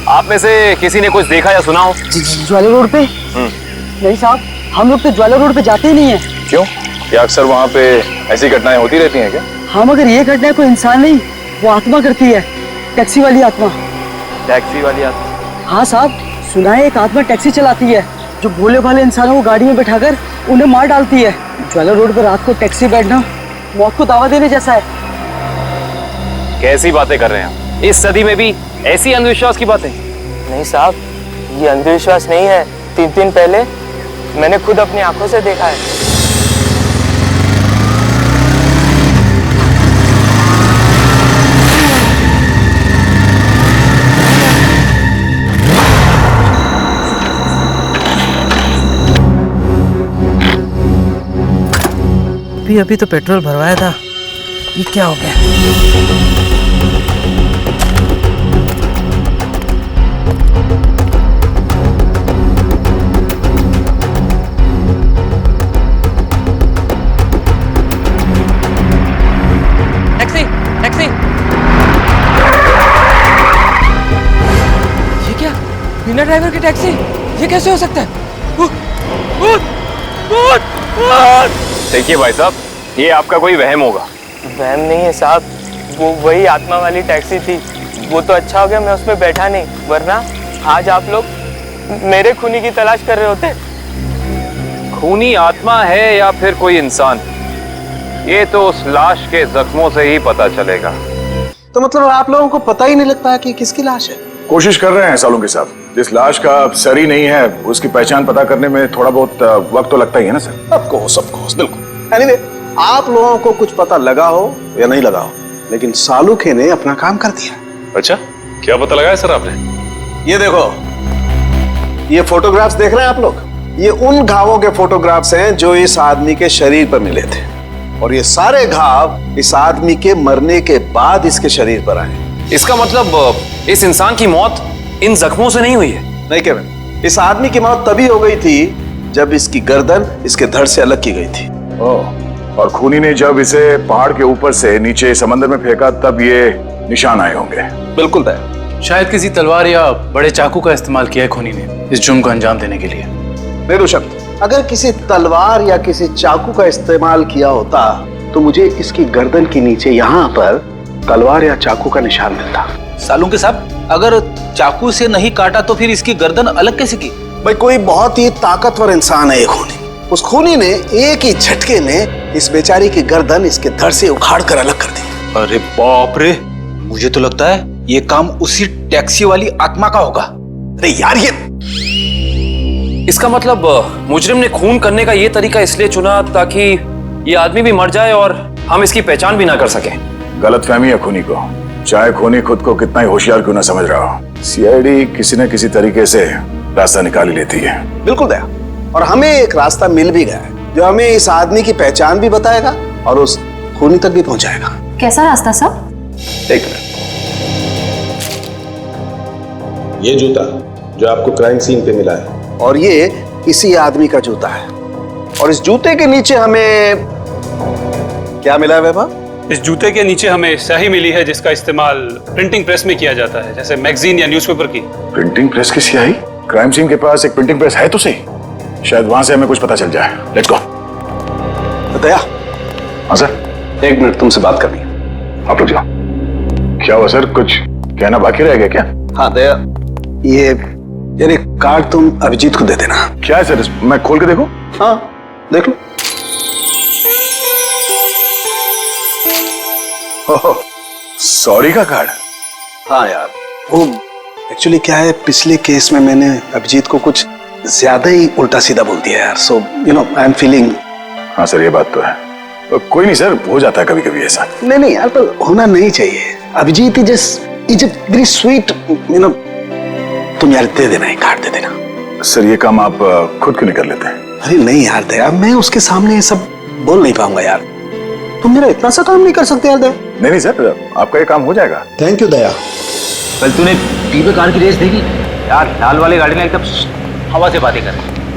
आप में से किसी ने कुछ देखा या सुना हो? ज्वाला रोड पे? नहीं साहब, हम लोग तो ज्वाला रोड पे जाते ही नहीं है। क्यों? या अक्सर वहाँ पे ऐसी घटनाएं होती रहती हैं क्या? हाँ, मगर ये घटना कोई इंसान नहीं, वो आत्मा करती है। टैक्सी वाली आत्मा। टैक्सी वाली आत्मा? हाँ साहब, सुना है एक आत्मा टैक्सी चलाती है जो भोले भाले इंसानों को गाड़ी में बैठाकर उन्हें मार डालती है। ज्वाला रोड पर रात को टैक्सी बैठना मौत को दावा देने जैसा है। कैसी बातें कर रहे हैं आप? इस सदी में भी ऐसी अंधविश्वास की बातें? नहीं साहब, ये अंधविश्वास नहीं है। 3 दिन पहले मैंने खुद अपनी आंखों से देखा है। अभी तो पेट्रोल भरवाया था, ये क्या हो गया? Taxi, taxi. ये क्या? बिना ड्राइवर की टैक्सी? ये कैसे हो सकता है? देखिए भाई साहब, ये आपका कोई वहम होगा। वहम नहीं है साहब, वो वही आत्मा वाली टैक्सी थी। वो तो अच्छा हो गया मैं उसमें बैठा नहीं, वरना आज आप लोग मेरे खूनी की तलाश कर रहे होते। खूनी आत्मा है या फिर कोई इंसान, ये तो उस लाश के जख्मों से ही पता चलेगा। तो मतलब आप लोगों को पता ही नहीं लग पाया कि किसकी लाश है? कोशिश कर रहे हैं सालों के साथ। जिस लाश का सर ही नहीं है उसकी पहचान पता करने में थोड़ा बहुत वक्त तो लगता ही है ना सर। ऑफ कोर्स, बिल्कुल। एनीवे, आप लोगों को कुछ पता लगा हो या नहीं लगा हो, लेकिन सालुखे ने अपना काम कर दिया। अच्छा, क्या पता लगाया सर आपने? ये देखो, ये फोटोग्राफ्स देख रहे हैं आप लोग? ये उन घावों के फोटोग्राफ्स हैं जो इस आदमी के शरीर पर मिले थे, और ये सारे घाव इस आदमी के मरने के बाद इसके शरीर पर आए। इसका मतलब इस इंसान की मौत इन जख्मों से नहीं हुई है? नहीं केविन, इस आदमी की मौत तभी हो गई थी जब इसकी गर्दन इसके धड़ से अलग की गई थी। और खूनी ने जब इसे पहाड़ के ऊपर से नीचे समंदर में फेंका तब ये निशान आए होंगे। बिल्कुल तय। शायद किसी तलवार या बड़े चाकू का इस्तेमाल किया है खूनी ने इस जुर्म को अंजाम देने के लिए। बेशक, अगर किसी तलवार या किसी चाकू का इस्तेमाल किया होता तो मुझे इसकी गर्दन के नीचे यहाँ पर तलवार या चाकू का निशान मिलता। सालू के साहब, अगर चाकू से नहीं काटा तो फिर इसकी गर्दन अलग कैसे की? भाई, कोई बहुत ही ताकतवर इंसान है ये खूनी। उस खूनी ने एक ही झटके में इस बेचारी की गर्दन इसके धड़ से उखाड़ कर अलग कर दी। अरे बाप रे, मुझे तो लगता है ये काम उसी टैक्सी वाली आत्मा का होगा। अरे यार, ये इसका मतलब मुजरिम ने खून करने का ये तरीका इसलिए चुना ताकि ये आदमी भी मर जाए और हम इसकी पहचान भी ना कर सके। गलतफहमी है खूनी को, चाहे खूनी खुद को कितना ही होशियार क्यों ना समझ रहा हो। सीआईडी किसी न किसी तरीके से रास्ता निकाल ही लेती है। बिल्कुल दया, और हमें एक रास्ता मिल भी गया है जो हमें इस आदमी की पहचान भी बताएगा और उस खूनी तक भी पहुंचाएगा। कैसा रास्ता साहब? एक मिनट, ये जूता जो आपको क्राइम सीन पे मिला है और ये इसी आदमी का जूता है, और इस जूते के नीचे हमें क्या मिला है वैभव? इस जूते के नीचे हमें स्याही मिली है जिसका इस्तेमाल प्रिंटिंग प्रेस में किया जाता है, जैसे मैगजीन या न्यूज़पेपर की। प्रिंटिंग प्रेस की स्याही? क्राइम सीन के पास एक प्रिंटिंग प्रेस है तो सही, शायद वहां से हमें कुछ पता चल जाए। Let's go. दया। हाँ सर। एक मिनट, तुमसे बात करनी है। आप लोग जाओ। क्या हुआ सर, कुछ कहना बाकी रह गया क्या? हाँ दया, ये यार एक कार्ड तुम अभिजीत को दे देना। क्या है सर, मैं खोल के देखूं? हाँ देख लो। सॉरी का कार्ड? हाँ यार, वो एक्चुअली क्या है, पिछले केस में मैंने अभिजीत को कुछ ज्यादा ही उल्टा सीधा बोल दिया यार, so you know I am feeling. हाँ सर, ये बात तो है। कोई नहीं सर, हो जाता है कभी कभी ऐसा। नहीं यार, पर होना नहीं चाहिए। Abhijeet is very sweet, you know. तुम यार दे देना, कार्ड दे देना। सर ये काम आप खुद क्यों नहीं कर लेते? अरे नहीं यार दया, मैं उसके सामने ये सब बोल नहीं पाऊंगा यार। तुम मेरा इतना सा काम नहीं कर सकते यार दया। नहीं सर, आपका ये काम हो जाएगा। थैंक यू दया। कल तूने टीवी कार की रेस देखी यार? लाल वाली गाड़ी ने एकदम हवा से बातें कर।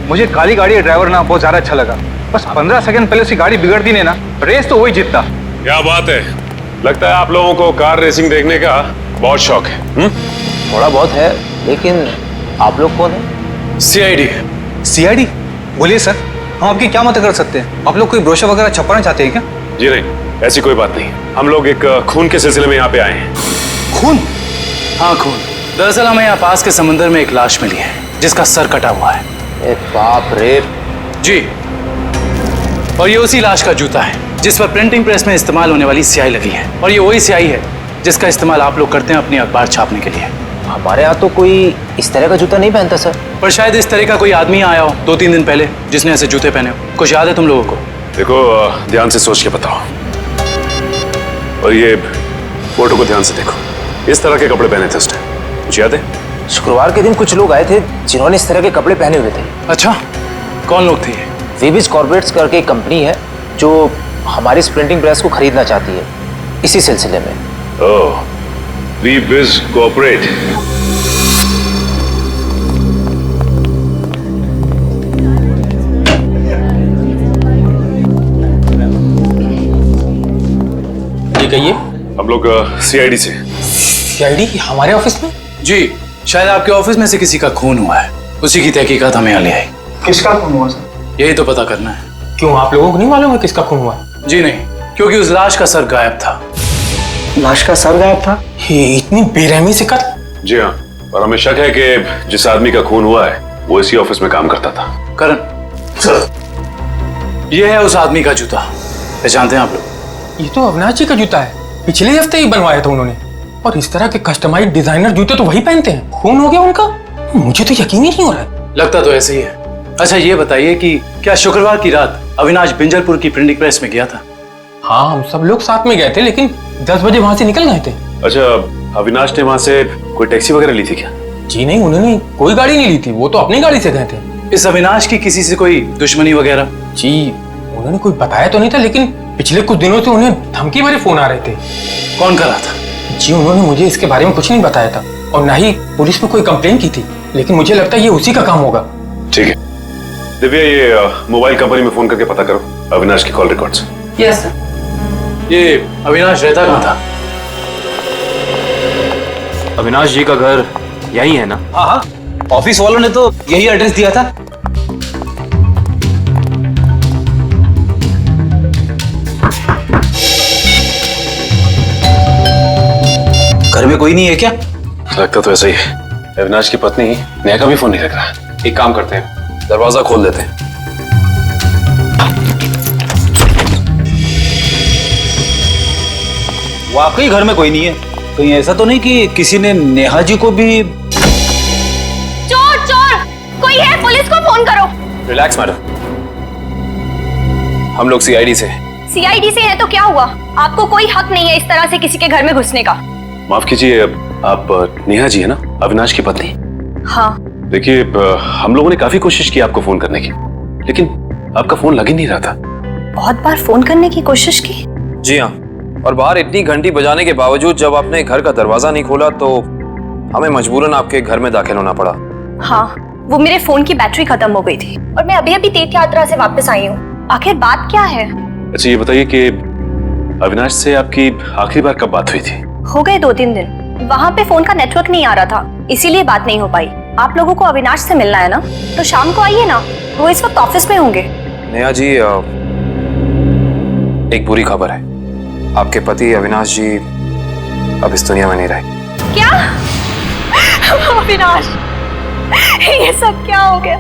मुझे काली गाड़ी का ड्राइवर ना बहुत ज्यादा अच्छा लगा। बस 15 सेकंड पहले उसकी गाड़ी बिगड़ती नहीं ना, रेस तो वही जीतता। क्या बात है, लगता है आप लोगों को कार रेसिंग देखने का बहुत शौक है। थोड़ा बहुत है, लेकिन आप लोग कौन है? सीआईडी। सीआईडी? बोलिए सर, हम आपकी क्या मदद कर सकते हैं? आप लोग कोई ब्रोशर वगैरह छपवाना चाहते हैं क्या? जी नहीं, ऐसी कोई बात नहीं। हम लोग एक खून के सिलसिले में यहाँ पे आए हैं। खून? हाँ खून। दरअसल हमें यहाँ पास के समंदर में एक लाश मिली है जिसका सर कटा हुआ है। बाप रे। जी, और ये उसी लाश का जूता है जिस पर प्रिंटिंग प्रेस में इस्तेमाल होने वाली स्याही लगी है, और ये वही स्याही है जिसका इस्तेमाल आप लोग करते हैं अपने अखबार छापने के लिए। हमारे यहाँ तो कोई इस तरह का जूता नहीं पहनता सर। पर शायद इस तरह का कोई आदमी आया हो 2-3 दिन पहले जिसने ऐसे जूते पहने हो। कुछ याद है तुम लोगों को? देखो, ध्यान से सोच के बताओ, और ये फोटो को ध्यान से देखो। इस तरह के कपड़े पहने थे उस टाइम, कुछ याद है? शुक्रवार के दिन कुछ लोग आए थे जिन्होंने इस तरह के कपड़े पहने हुए थे। अच्छा, कौन लोग थे ये? वीबिज कॉर्पोरेट्स करके एक कंपनी है जो हमारी इस प्रिंटिंग प्रेस को खरीदना चाहती है, इसी सिलसिले में। ओह, वीबिज कॉर्पोरेट। जी कहिए। हम लोग सीआईडी से। सीआईडी हमारे ऑफिस में? जी, शायद आपके ऑफिस में से किसी का खून हुआ है, उसी की तहकीकात हमें यहाँ ले आई। किसका खून हुआ सर? यही तो पता करना है। क्यों, आप लोगों को नहीं मालूम है किसका खून हुआ? जी नहीं, क्योंकि उस लाश का सर गायब था। लाश का सर गायब था? ये इतनी बेरहमी से कर? जी हाँ, और हमें शक है कि जिस आदमी का खून हुआ है वो इसी ऑफिस में काम करता था। करण सर, ये है उस आदमी का जूता, पहचानते हैं आप लोग? ये तो अविनाश जी का जूता है, पिछले हफ्ते ही बनवाया था उन्होंने। और इस तरह के कस्टमाइज्ड डिजाइनर जूते तो वही पहनते हैं। खून हो गया उनका? मुझे तो यकीन ही नहीं हो रहा है। लगता तो ऐसे ही है। अच्छा ये बताइए कि क्या शुक्रवार की रात अविनाश बिंजलपुर की प्रिंटिंग प्रेस में गया था? हाँ, हम सब लोग साथ में गए थे, लेकिन 10 बजे वहां से निकल गए थे। अच्छा, अविनाश ने वहां से कोई टैक्सी वगैरह ली थी क्या? जी नहीं, उन्होंने कोई गाड़ी नहीं ली थी, वो तो अपनी गाड़ी से गए थे। इस अविनाश की किसी से कोई दुश्मनी वगैरह? जी उन्होंने कोई बताया तो नहीं था, लेकिन पिछले कुछ दिनों से उन्हें धमकी भरे फोन आ रहे थे। कौन कर रहा था? जी उन्होंने मुझे इसके बारे में कुछ नहीं बताया था, और ना ही पुलिस में कोई कंप्लेंट की थी, लेकिन मुझे लगता है ये उसी का काम होगा। ठीक है दिव्या, ये मोबाइल कंपनी में फोन करके पता करो अविनाश की कॉल रिकॉर्ड्स। Yes sir. ये अविनाश रहता कहाँ था? अविनाश जी का घर यही है ना? हाँ हाँ, ऑफिस वालों ने तो यही एड्रेस दिया था। घर में कोई नहीं है क्या? लगता तो ऐसा ही है। अविनाश की पत्नी नेहा का भी फोन नहीं लग रहा। एक काम करते हैं, दरवाजा खोल देते हैं। वाकई घर में कोई नहीं है। कहीं ऐसा तो नहीं कि किसी ने नेहा जी को भी? चोर चोर कोई है, पुलिस को फोन करो। रिलैक्स मैडम, हम लोग सीआईडी से। सीआईडी से है तो क्या हुआ? आपको कोई हक नहीं है इस तरह से किसी के घर में घुसने का। माफ कीजिए, आप नेहा जी है ना, अविनाश की पत्नी? हाँ। देखिए हम लोगों ने काफी कोशिश की आपको फोन करने की, लेकिन आपका फोन लग ही नहीं रहा था। बहुत बार फोन करने की कोशिश की। जी हाँ, और बाहर इतनी घंटी बजाने के बावजूद जब आपने घर का दरवाजा नहीं खोला तो हमें मजबूरन आपके घर में दाखिल होना पड़ा। हाँ, वो मेरे फोन की बैटरी खत्म हो गई थी और मैं अभी अभी तीर्थ यात्रा से वापस आई हूँ। आखिर बात क्या है? अच्छा ये बताइए कि अविनाश से आपकी आखिरी बार कब बात हुई थी? हो गए 2-3 दिन। वहाँ पे फोन का नेटवर्क नहीं आ रहा था, इसीलिए बात नहीं हो पाई। आप लोगों को अविनाश से मिलना है ना, तो शाम को आइए ना, वो इस वक्त ऑफिस में होंगे। नेहा जी एक बुरी खबर है, आपके पति अविनाश जी अब इस दुनिया में नहीं रहे। क्या? अविनाश, ये सब क्या हो गया?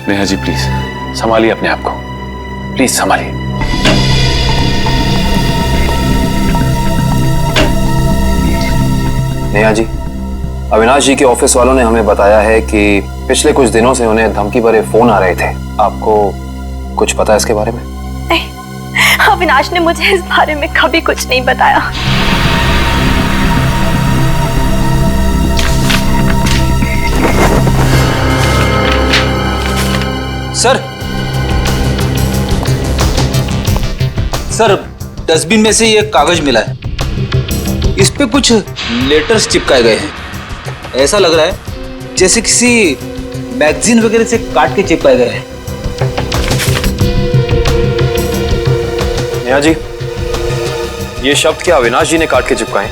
नेहा जी प्लीज संभालिए अपने आप को, प्लीज संभालिए। नेहा जी, अविनाश जी के ऑफिस वालों ने हमें बताया है कि पिछले कुछ दिनों से उन्हें धमकी भरे फोन आ रहे थे। आपको कुछ पता है इसके बारे में? नहीं, अविनाश ने मुझे इस बारे में कभी कुछ नहीं बताया। सर डस्टबिन में से ये कागज मिला है, इस पे कुछ लेटर्स चिपकाए गए हैं। ऐसा लग रहा है जैसे किसी मैगजीन वगैरह से काट के चिपकाए गए हैं। नेहा जी, ये शब्द क्या अविनाश जी ने काट के चिपकाए?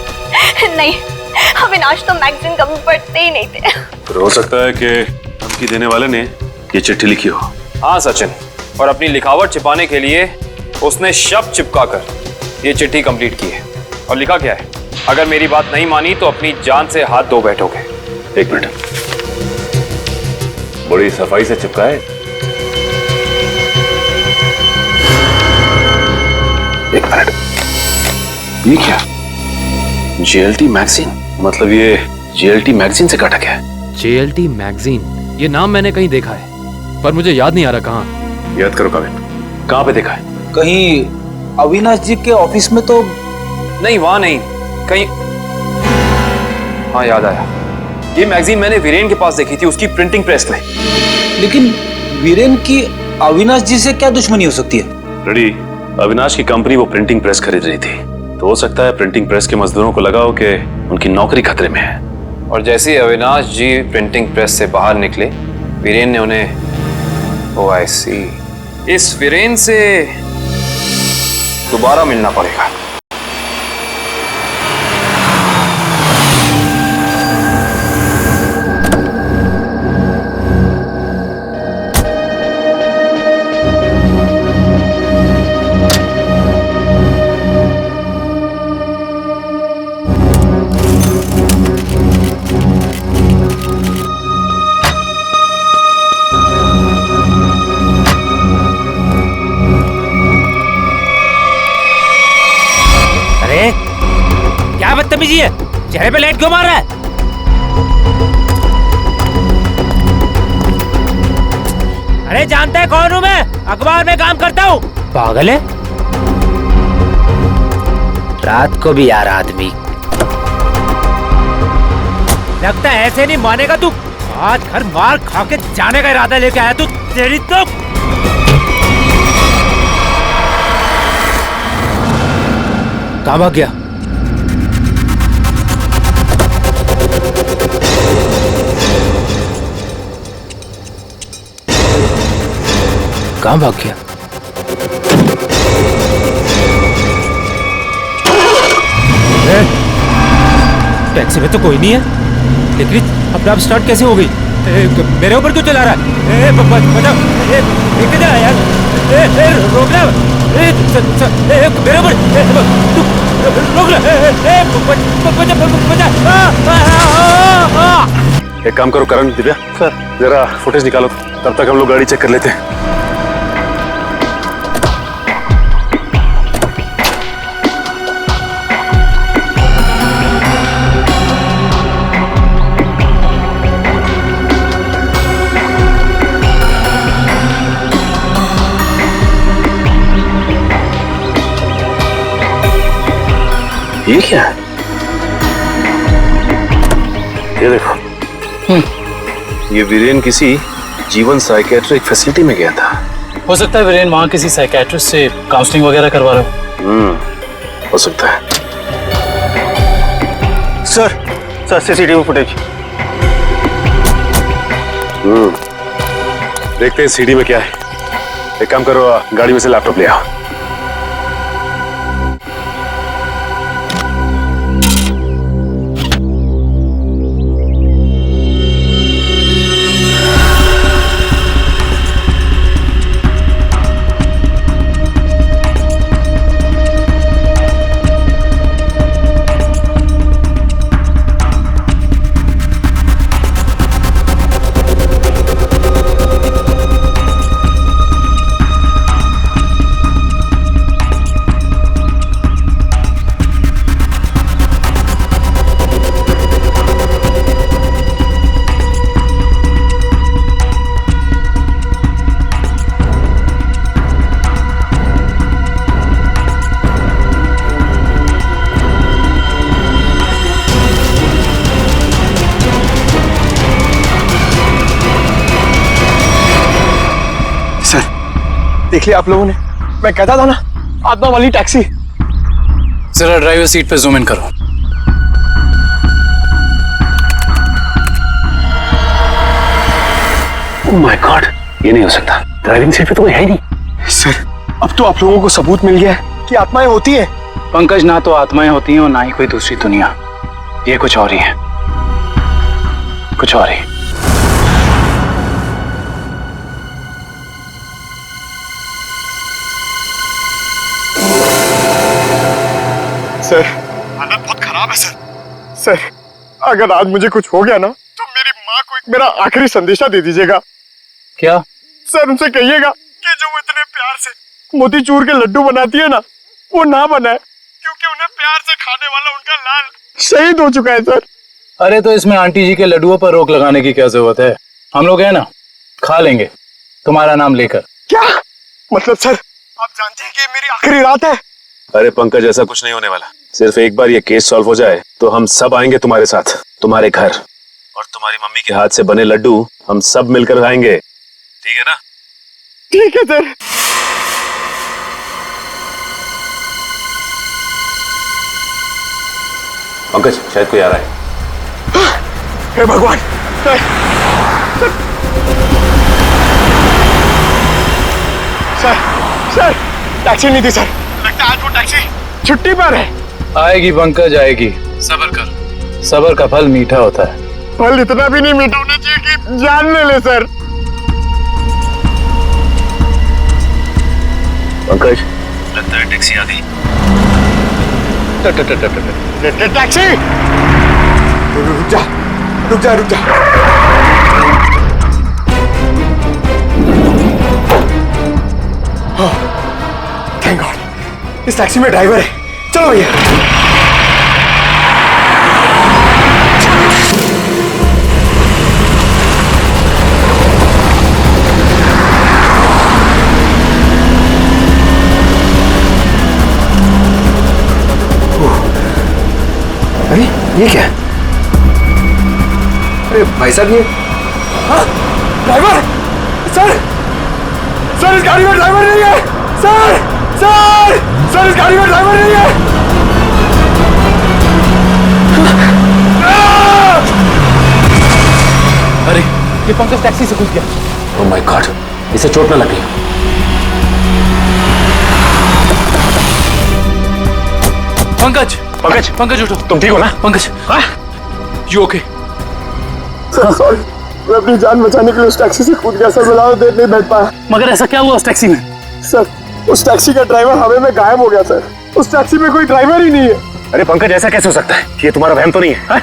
नहीं, अविनाश तो मैगजीन कभी पढ़ते ही नहीं थे। फिर हो सकता है कि धमकी देने वाले ने ये चिट्ठी लिखी हो। हाँ सचिन, और अपनी लिखावट छिपाने के लिए उसने शब्द चिपकाकर ये चिट्ठी कंप्लीट की है। और लिखा क्या है? अगर मेरी बात नहीं मानी तो अपनी जान से हाथ धो बैठोगे। एक मिनट, बड़ी सफाई से चिपकाए। एक मिनट, ये क्या? JLT मैगजीन, मतलब ये JLT मैगजीन से काटा गया है। JLT मैगजीन, ये नाम मैंने कहीं देखा है पर मुझे याद नहीं आ रहा कहाँ। याद करो काविन, कहाँ पे देखा है? कहीं अविनाश जी के ऑफिस में तो नहीं, वहां नहीं, कहीं। हाँ याद आया, ये मैगजीन मैंने वीरेन के पास देखी थी, उसकी प्रिंटिंग प्रेस में। लेकिन वीरेन की अविनाश जी से क्या दुश्मनी हो सकती है? रेडी, अविनाश की कंपनी वो प्रिंटिंग प्रेस खरीद रही थी, तो हो सकता है प्रिंटिंग प्रेस के मजदूरों को लगा हो कि उनकी नौकरी खतरे में है। और जैसे ही अविनाश जी प्रिंटिंग प्रेस से बाहर निकले, वीरेन ने उन्हें, ओह आई सी, इस वीरेन से दोबारा मिलना पड़ेगा। क्या बदतमीजी है? चेहरे पे लाइट क्यों मार रहा है? अरे जानता है कौन हूँ मैं? अखबार में काम करता हूँ। पागल है? रात को भी यार आदमी लगता है ऐसे नहीं मानेगा तू। आज घर मार खा के जाने का इरादा लेके आया तू। तेरी तो कहाँ भाग गया? कहाँ भाग गया? टैक्सी में तो कोई नहीं है, लेकिन अपना स्टार्ट कैसे हो गई? मेरे ऊपर क्यों चला रहा है? बचाओ, किधर है यार? रोक ले, मेरे ऊपर रोक ले। एक काम करो करण, दिव्या सर जरा फुटेज निकालो, तब तक हम लोग गाड़ी चेक कर लेते हैं। ये क्या है? ये देखो, ये वीरेन किसी जीवन साइकेट्रिक फैसिलिटी में गया था। हो सकता है वीरेन वहां किसी साइकेट्रिस्ट से काउंसलिंग वगैरह करवा रहे हो। हो सकता है। Sir CCTV footage. देखते हैं सीडी में क्या है। एक काम करो, गाड़ी में से लैपटॉप ले आओ। देख लिया आप लोगों ने? मैं कहता था ना, आत्मा वाली टैक्सी। जरा ड्राइवर सीट पे जूम इन करो। ओह माय गॉड, ये नहीं हो सकता। ड्राइविंग सीट पे तो कोई है ही नहीं। सर, अब तो आप लोगों को सबूत मिल गया है कि आत्माएं होती है। पंकज, ना तो आत्माएं होती हैं और ना ही कोई दूसरी दुनिया। ये कुछ और ही है, कुछ और ही। सर, हालत बहुत खराब है सर। अगर आज मुझे कुछ हो गया ना, तो मेरी माँ को एक मेरा आखिरी संदेशा दे दीजिएगा। क्या? सर, उनसे कहिएगा कि जो वो इतने प्यार से मोतीचूर के लड्डू बनाती है ना, वो ना बनाए, क्योंकि उन्हें प्यार से खाने वाला उनका लाल शहीद हो चुका है सर। अरे तो इसमें आंटी जी के लड्डुओं पर रोक लगाने की क्या जरूरत है? हम लोग हैं ना, खा लेंगे तुम्हारा नाम लेकर। क्या मतलब सर? आप जानते हैं कि ये मेरी आखिरी रात है। अरे पंकज, ऐसा कुछ नहीं होने वाला। सिर्फ एक बार ये केस सॉल्व हो जाए तो हम सब आएंगे तुम्हारे साथ, तुम्हारे घर, और तुम्हारी मम्मी के हाथ से बने लड्डू हम सब मिलकर खाएंगे। ठीक है ना? ठीक है सर। पंकज, शायद कोई आ रहा है। हे भगवान! सर, टैक्सी नहीं थी सर। लगता है आज वो टैक्सी छुट्टी पर है। आएगी पंकज, आएगी। सब्र कर, सब्र का फल मीठा होता है। फल इतना भी नहीं मीठा होना चाहिए कि जान ले सर। पंकज, लगता है टैक्सी आ गई। टैक्सी! रुक जा। थैंक गॉड, इस टैक्सी में ड्राइवर है। चलो भैया। अरे ये क्या है? अरे भाई साहब, ये ड्राइवर! सर, इस गाड़ी में ड्राइवर नहीं है। सर, इस गाड़ी में ड्राइवर नहीं है। अरे ये पंकज टैक्सी से कूद गया। ओह माय गॉड, इसे चोट न लगी। पंकज उठो। तुम ठीक हो ना? Pankaj, you okay? सॉरी, मैं अपनी जान बचाने के लिए उस टैक्सी से कूद गया सर। मैं ज्यादा देर नहीं बैठ पाया। मगर ऐसा क्या हुआ उस टैक्सी में? सर, उस टैक्सी का ड्राइवर हवा में गायब हो गया सर। उस टैक्सी में कोई ड्राइवर ही नहीं है। अरे पंकज, ऐसा कैसे हो सकता है? ये तुम्हारा वहम तो नहीं है?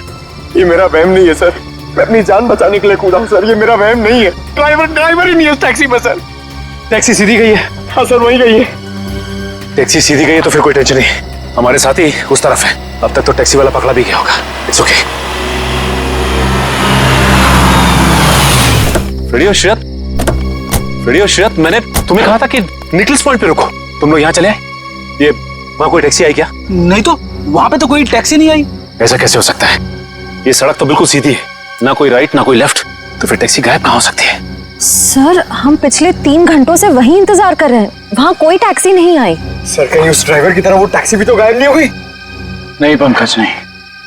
ये मेरा वहम नहीं है सर। मैं अपनी जान बचाने के लिए कूदा हूँ सर। ये मेरा वहम नहीं है। ड्राइवर ही नहीं है उस टैक्सी में सर। टैक्सी सीधी गई है? हाँ सर, वही गई है। टैक्सी सीधी गई है तो फिर कोई टेंशन नहीं। हमारे साथी उस तरफ है। अब तक तो टैक्सी वाला पकड़ा भी गया होगा। It's okay. रेडियो श्रेयत, मैंने तुम्हें कहा था कि निकल्स पॉइंट पे रुको। तुम लोग यहाँ चले आए। ये वहां कोई टैक्सी आई क्या? नहीं तो वहां पे तो कोई टैक्सी नहीं आई। ऐसा कैसे हो सकता है? ये सड़क तो बिल्कुल सीधी है, ना कोई राइट ना कोई लेफ्ट, तो फिर टैक्सी गायब कहाँ हो सकती है? सर हम पिछले 3 घंटों से वहीं इंतजार कर रहे हैं, वहाँ कोई टैक्सी नहीं आई। सर कहीं उस ड्राइवर की तरह वो टैक्सी भी तो गायब नहीं होगी? नहीं पंकज नहीं,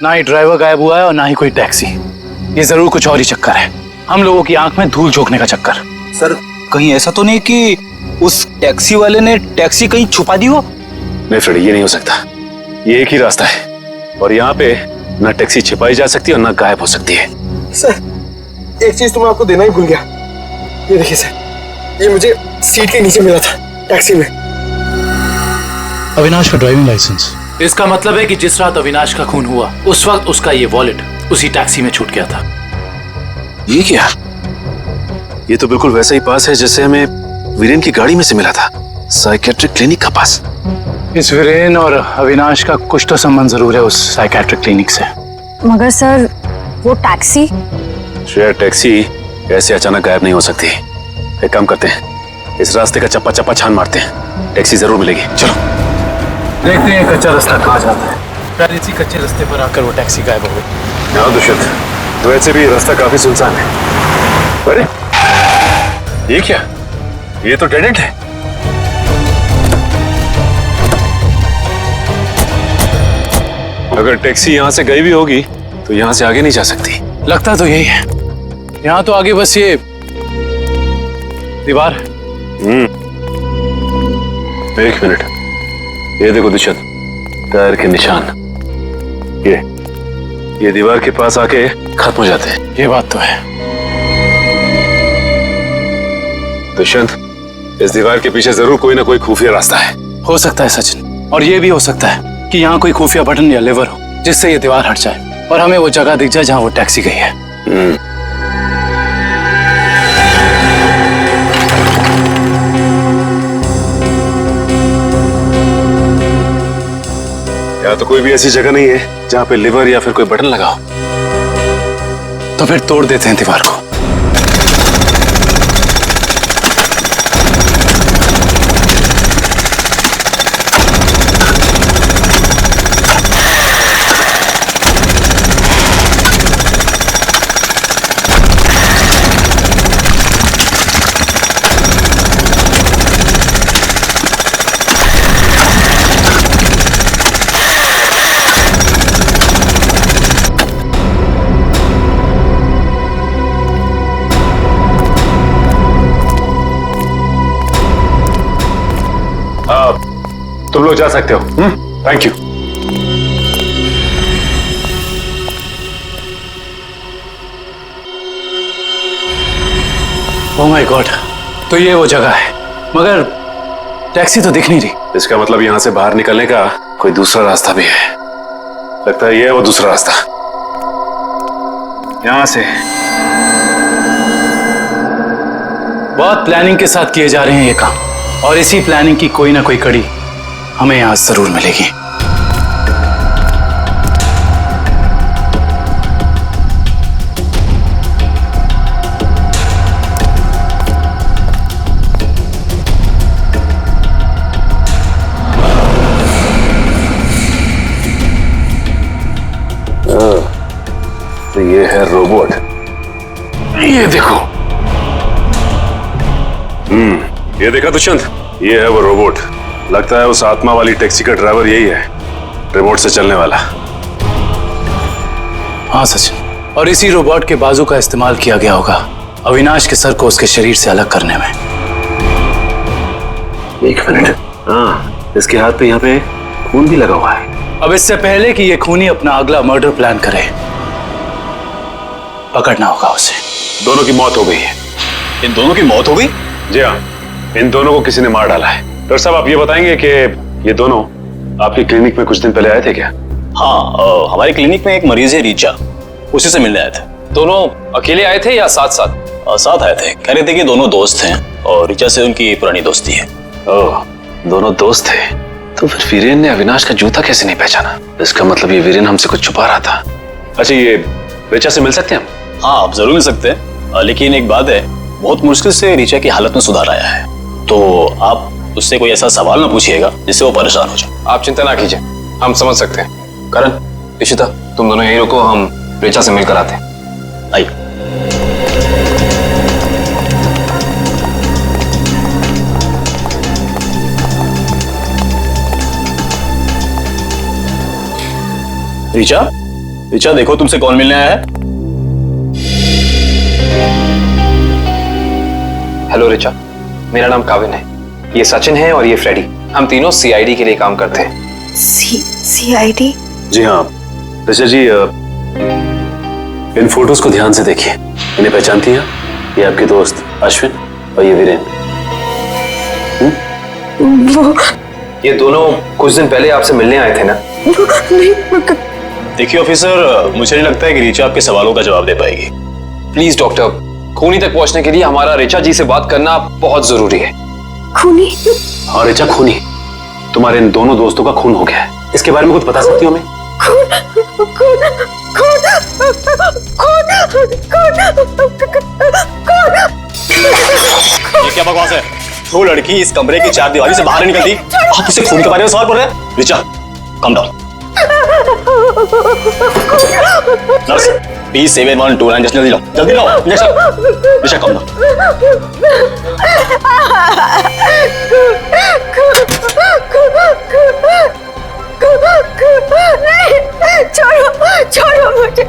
ना ही ड्राइवर गायब हुआ है और ना ही कोई टैक्सी। ये जरूर कुछ और ही चक्कर है, हम लोगों की आंख में धूल झोंकने का चक्कर। सर कहीं ऐसा तो नहीं कि उस टैक्सी वाले ने टैक्सी कहीं छुपा दी हो? नहीं फ्रेडी, ये नहीं हो सकता। ये एक ही रास्ता है और यहाँ पे ना टैक्सी छिपाई जा सकती है और ना गायब हो सकती है। सर एक चीज तो मैं आपको देना ही भूल गया, ये देखिए सर, ये मुझे सीट के नीचे मिला था टैक्सी में। अविनाश का ड्राइविंग लाइसेंस। इसका मतलब है कि जिस रात अविनाश का खून हुआ उस वक्त उसका ये वॉलेट उसी टैक्सी में छूट गया था। ये क्या? ये तो बिल्कुल वैसा ही पास है जैसे हमें वीरेन की गाड़ी में से मिला था, साइकेट्रिक क्लिनिक का पास। इस वीरेन और अविनाश का कुछ तो संबंध जरूर है उस साइकेट्रिक क्लिनिक से। मगर सर वो टैक्सी? श्रेया, टैक्सी ऐसे अचानक गायब नहीं हो सकती। एक काम करते हैं, इस रास्ते का चप्पा चप्पा छान मारते हैं, टैक्सी जरूर मिलेगी। चलो देखते हैं कच्चा रास्ता कहाँ जाता है। शायद इसी कच्चे रास्ते पर आकर वो टैक्सी गायब हो गई। हाँ दुष्यंत, वैसे भी रास्ता काफी सुनसान है। अरे ये क्या? ये तो डेड एंड है। अगर टैक्सी यहाँ से गई भी होगी तो यहाँ से आगे नहीं जा सकती। लगता तो यही है, यहाँ तो आगे बस ये दीवार है। एक मिनट, ये देखो दुष्यंत, टायर के निशान। ये दीवार के पास आके खत्म हो जाते हैं। ये बात तो है। दुष्यंत, इस दीवार के पीछे जरूर कोई ना कोई खुफिया रास्ता है। हो सकता है सचिन, और ये भी हो सकता है कि यहाँ कोई खुफिया बटन या लेवर हो जिससे ये दीवार हट जाए और हमें वो जगह दिख जाए जहाँ वो टैक्सी गई है। या तो कोई भी ऐसी जगह नहीं है जहाँ पे लिवर या फिर कोई बटन लगा हो। तो फिर तोड़ देते हैं दीवार को। तुम लोग जा सकते हो। Thank you. Oh my God, तो ये वो जगह है, मगर टैक्सी तो दिख नहीं रही। इसका मतलब यहाँ से बाहर निकलने का कोई दूसरा रास्ता भी है। लगता है ये है वो दूसरा रास्ता। यहाँ से बहुत प्लानिंग के साथ किए जा रहे हैं ये काम, और इसी प्लानिंग की कोई ना कोई कड़ी हमें यहां जरूर मिलेगी। तो ये है रोबोट। ये देखो। ये देखा दुष्यंत, ये है वो रोबोट। लगता है उस आत्मा वाली टैक्सी का ड्राइवर यही है, रिमोट से चलने वाला। हाँ सचिन, और इसी रोबोट के बाजू का इस्तेमाल किया गया होगा अविनाश के सर को उसके शरीर से अलग करने में। एक मिनट, हाँ इसके हाथ पे यहाँ पे खून भी लगा हुआ है। अब इससे पहले कि ये खूनी अपना अगला मर्डर प्लान करे, पकड़ना होगा उसे। दोनों की मौत हो गई है। इन दोनों की मौत हो गई? जी हाँ, इन दोनों को किसी ने मार डाला है। डॉक्टर साहब, आप ये बताएंगे कि ये दोनों आपकी क्लिनिक में कुछ दिन पहले आए थे क्या? हाँ, हमारी क्लिनिक में एक मरीज है रीचा, उसी से मिलने आए थे। दोनों अकेले आए थे या साथ साथ? साथ आए थे। कह रहे थे कि दोनों दोस्त हैं और रीचा से उनकी पुरानी दोस्ती है। ओह, दोनों दोस्त थे। तो फिर वीरेन ने अविनाश का जूता कैसे नहीं पहचाना? इसका मतलब ये वीरेन हमसे कुछ छुपा रहा था। अच्छा, ये रीचा से मिल सकते हैं हम? हाँ, आप जरूर मिल सकते हैं, लेकिन एक बात है, बहुत मुश्किल से रीचा की हालत में सुधार आया है, तो आप उससे कोई ऐसा सवाल ना पूछिएगा जिससे वो परेशान हो जाए। आप चिंता ना कीजिए, हम समझ सकते हैं। करण, इशिता, तुम दोनों यहीं रुको, हम ऋचा से मिलकर आते हैं। आइए। ऋचा, ऋचा देखो तुमसे कौन मिलने आया है। हेलो ऋचा, मेरा नाम काविन है, ये सचिन है और ये फ्रेडी। हम तीनों सीआईडी के लिए काम करते हैं। सीआईडी? जी हाँ ऋचा जी, इन फोटोज को ध्यान से देखिए। इन्हें पहचानती हैं? ये आपके दोस्त अश्विन और ये वीरेन। वो ये दोनों कुछ दिन पहले आपसे मिलने आए थे ना? देखिए ऑफिसर, मुझे नहीं लगता है कि ऋचा आपके सवालों का जवाब दे पाएगी। प्लीज डॉक्टर, खूनी तक पहुंचने के लिए हमारा ऋचा जी से बात करना बहुत जरूरी है। खूनी? हाँ ऋचा, खूनी। तुम्हारे इन दोनों दोस्तों का खून हो गया है। इसके बारे में कुछ बता सकती हो हमें? ये क्या बकवास है? जो लड़की इस कमरे की चार दीवारी से बाहर नहीं निकलती, आप उसे खून के बारे में सवाल कर रहे हैं? Richa, come down. Nurse, B7129 जल्दी लो, जल्दी लो इंजेक्शन। Richa, come down. नहीं, छोड़ो छोड़ो मुझे।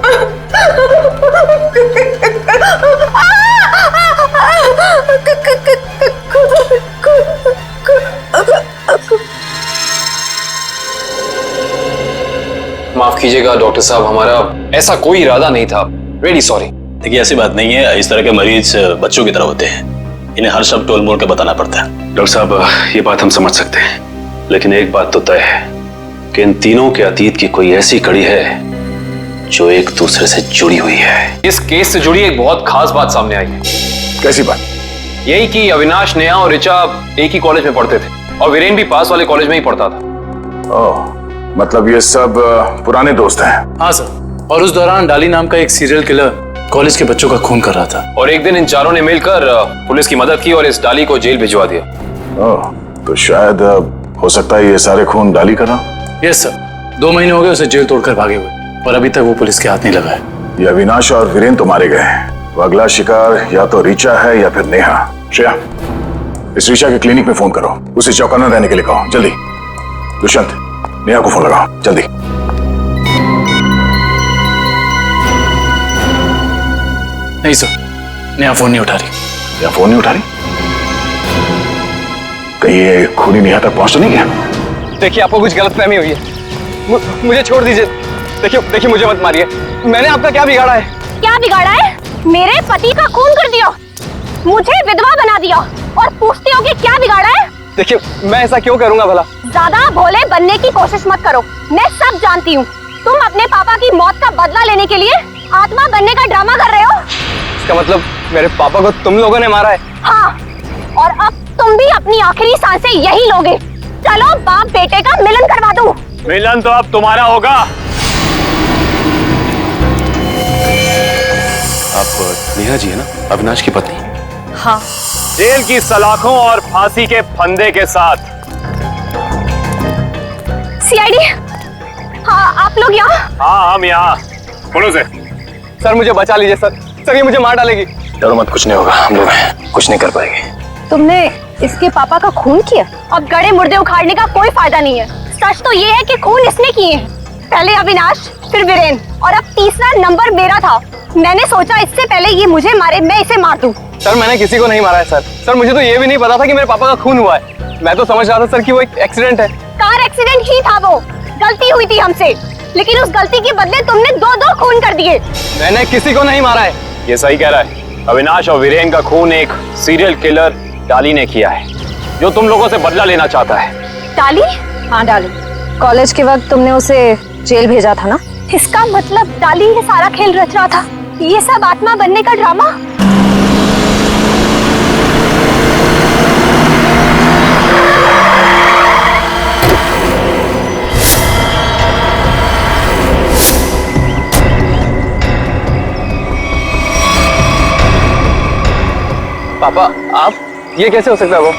माफ कीजिएगा डॉक्टर साहब, हमारा ऐसा कोई इरादा नहीं था। Very sorry. देखिए ऐसी बात नहीं है, इस तरह के मरीज बच्चों की तरह होते हैं, इन्हें हर शब्द टोल मोल के बताना पड़ता है। डॉक्टर साहब, ये बात हम समझ सकते हैं, लेकिन एक बात तो तय है कि इन तीनों के अतीत की कोई ऐसी कड़ी है जो एक दूसरे से जुड़ी हुई है। इस केस से जुड़ी एक बहुत खास बात सामने आई है। कैसी बात? यही कि अविनाश, नेहा और ऋचा एक ही कॉलेज में पढ़ते थे और वीरेन भी पास वाले कॉलेज में ही पढ़ता था। ओह, मतलब ये सब पुराने दोस्त हैं। हाँ सर, और उस दौरान डाली नाम का एक सीरियल किलर कॉलेज के बच्चों का खून कर रहा था। और एक दिन इन चारों ने मिलकर पुलिस की मदद की और इस डाली को जेल भिजवा दिया। ओह, तो शायद हो सकता है ये सारे खून डाली का ना? यस सर, 2 महीने हो गए उसे जेल तोड़कर भागे हुए, और अभी तक वो पुलिस के हाथ नहीं लगा है। ये अविनाश और वीरेन तो मारे गए हैं, वो अगला शिकार या तो ऋचा है या फिर नेहा। श्रेया, इस ऋचा के क्लिनिक में फोन करो, उसे चौकन्ना रहने के लिए कहो, जल्दी। दुष्यंत, नेहा को फोन लगाओ, जल्दी। नहीं सर, नेहा फोन नहीं उठा रही। नेहा फोन नहीं उठा रही? कहीं ये खूनी नेहा तक पहुंच तो नहीं गया? देखिए आपको कुछ गलतफहमी हुई है, मुझे छोड़ दीजिए। देखिए मुझे मत मारिए, मैंने आपका क्या बिगाड़ा है? क्या बिगाड़ा है? मेरे पति का खून कर दिया, मुझे विधवा बना दिया, और पूछते हो कि क्या बिगाड़ा है? देखिए मैं ऐसा क्यों करूंगा भला? ज्यादा भोले बनने की कोशिश मत करो, मैं सब जानती हूँ। तुम अपने पापा की मौत का बदला लेने के लिए आत्मा बनने का ड्रामा कर रहे हो। इसका मतलब मेरे पापा को तुम लोगों ने मारा है? हाँ, और अब तुम भी अपनी आखिरी सांसें यही लोगे। चलो बाप बेटे का मिलन करवा दूं। मिलन तो अब तुम्हारा होगा। आप नेहा जी है ना, अविनाश की पत्नी? हाँ। जेल की सलाखों और फांसी के फंदे के साथ। सीआईडी, हाँ आप लोग यहाँ? हाँ हम यहाँ। बोलो सर मुझे बचा लीजिए सर, सर ये मुझे मार डालेगी। डरो मत, कुछ नहीं होगा, हम लोग कुछ नहीं कर पाएंगे। तुमने इसके पापा का खून किया? अब गड़े मुर्दे उखाड़ने का कोई फायदा नहीं है। सच तो ये है कि खून इसने किए हैं, पहले अविनाश, फिर वीरेन, और अब तीसरा नंबर मेरा था। मैंने सोचा इससे पहले ये मुझे मारे, मैं इसे मार दूं। सर मैंने किसी को नहीं मारा है सर मुझे तो ये भी नहीं पता था कि मेरे पापा का खून हुआ है। मैं तो समझ रहा था सर कि वो एक एक्सीडेंट है। कार एक्सीडेंट ही था, वो गलती हुई थी हमसे, लेकिन उस गलती के बदले तुमने 2-2 खून कर दिए। मैंने किसी को नहीं मारा है। ये सही कह रहा है, अविनाश और वीरेन का खून एक सीरियल किलर डाली ने किया है, जो तुम लोगों से बदला लेना चाहता है। डाली? हाँ डाली। कॉलेज के वक्त तुमने उसे जेल भेजा था ना? इसका मतलब डाली ये सारा खेल रच रहा था, ये सब आत्मा बनने का ड्रामा। पापा आप, ये कैसे हो सकता है? वो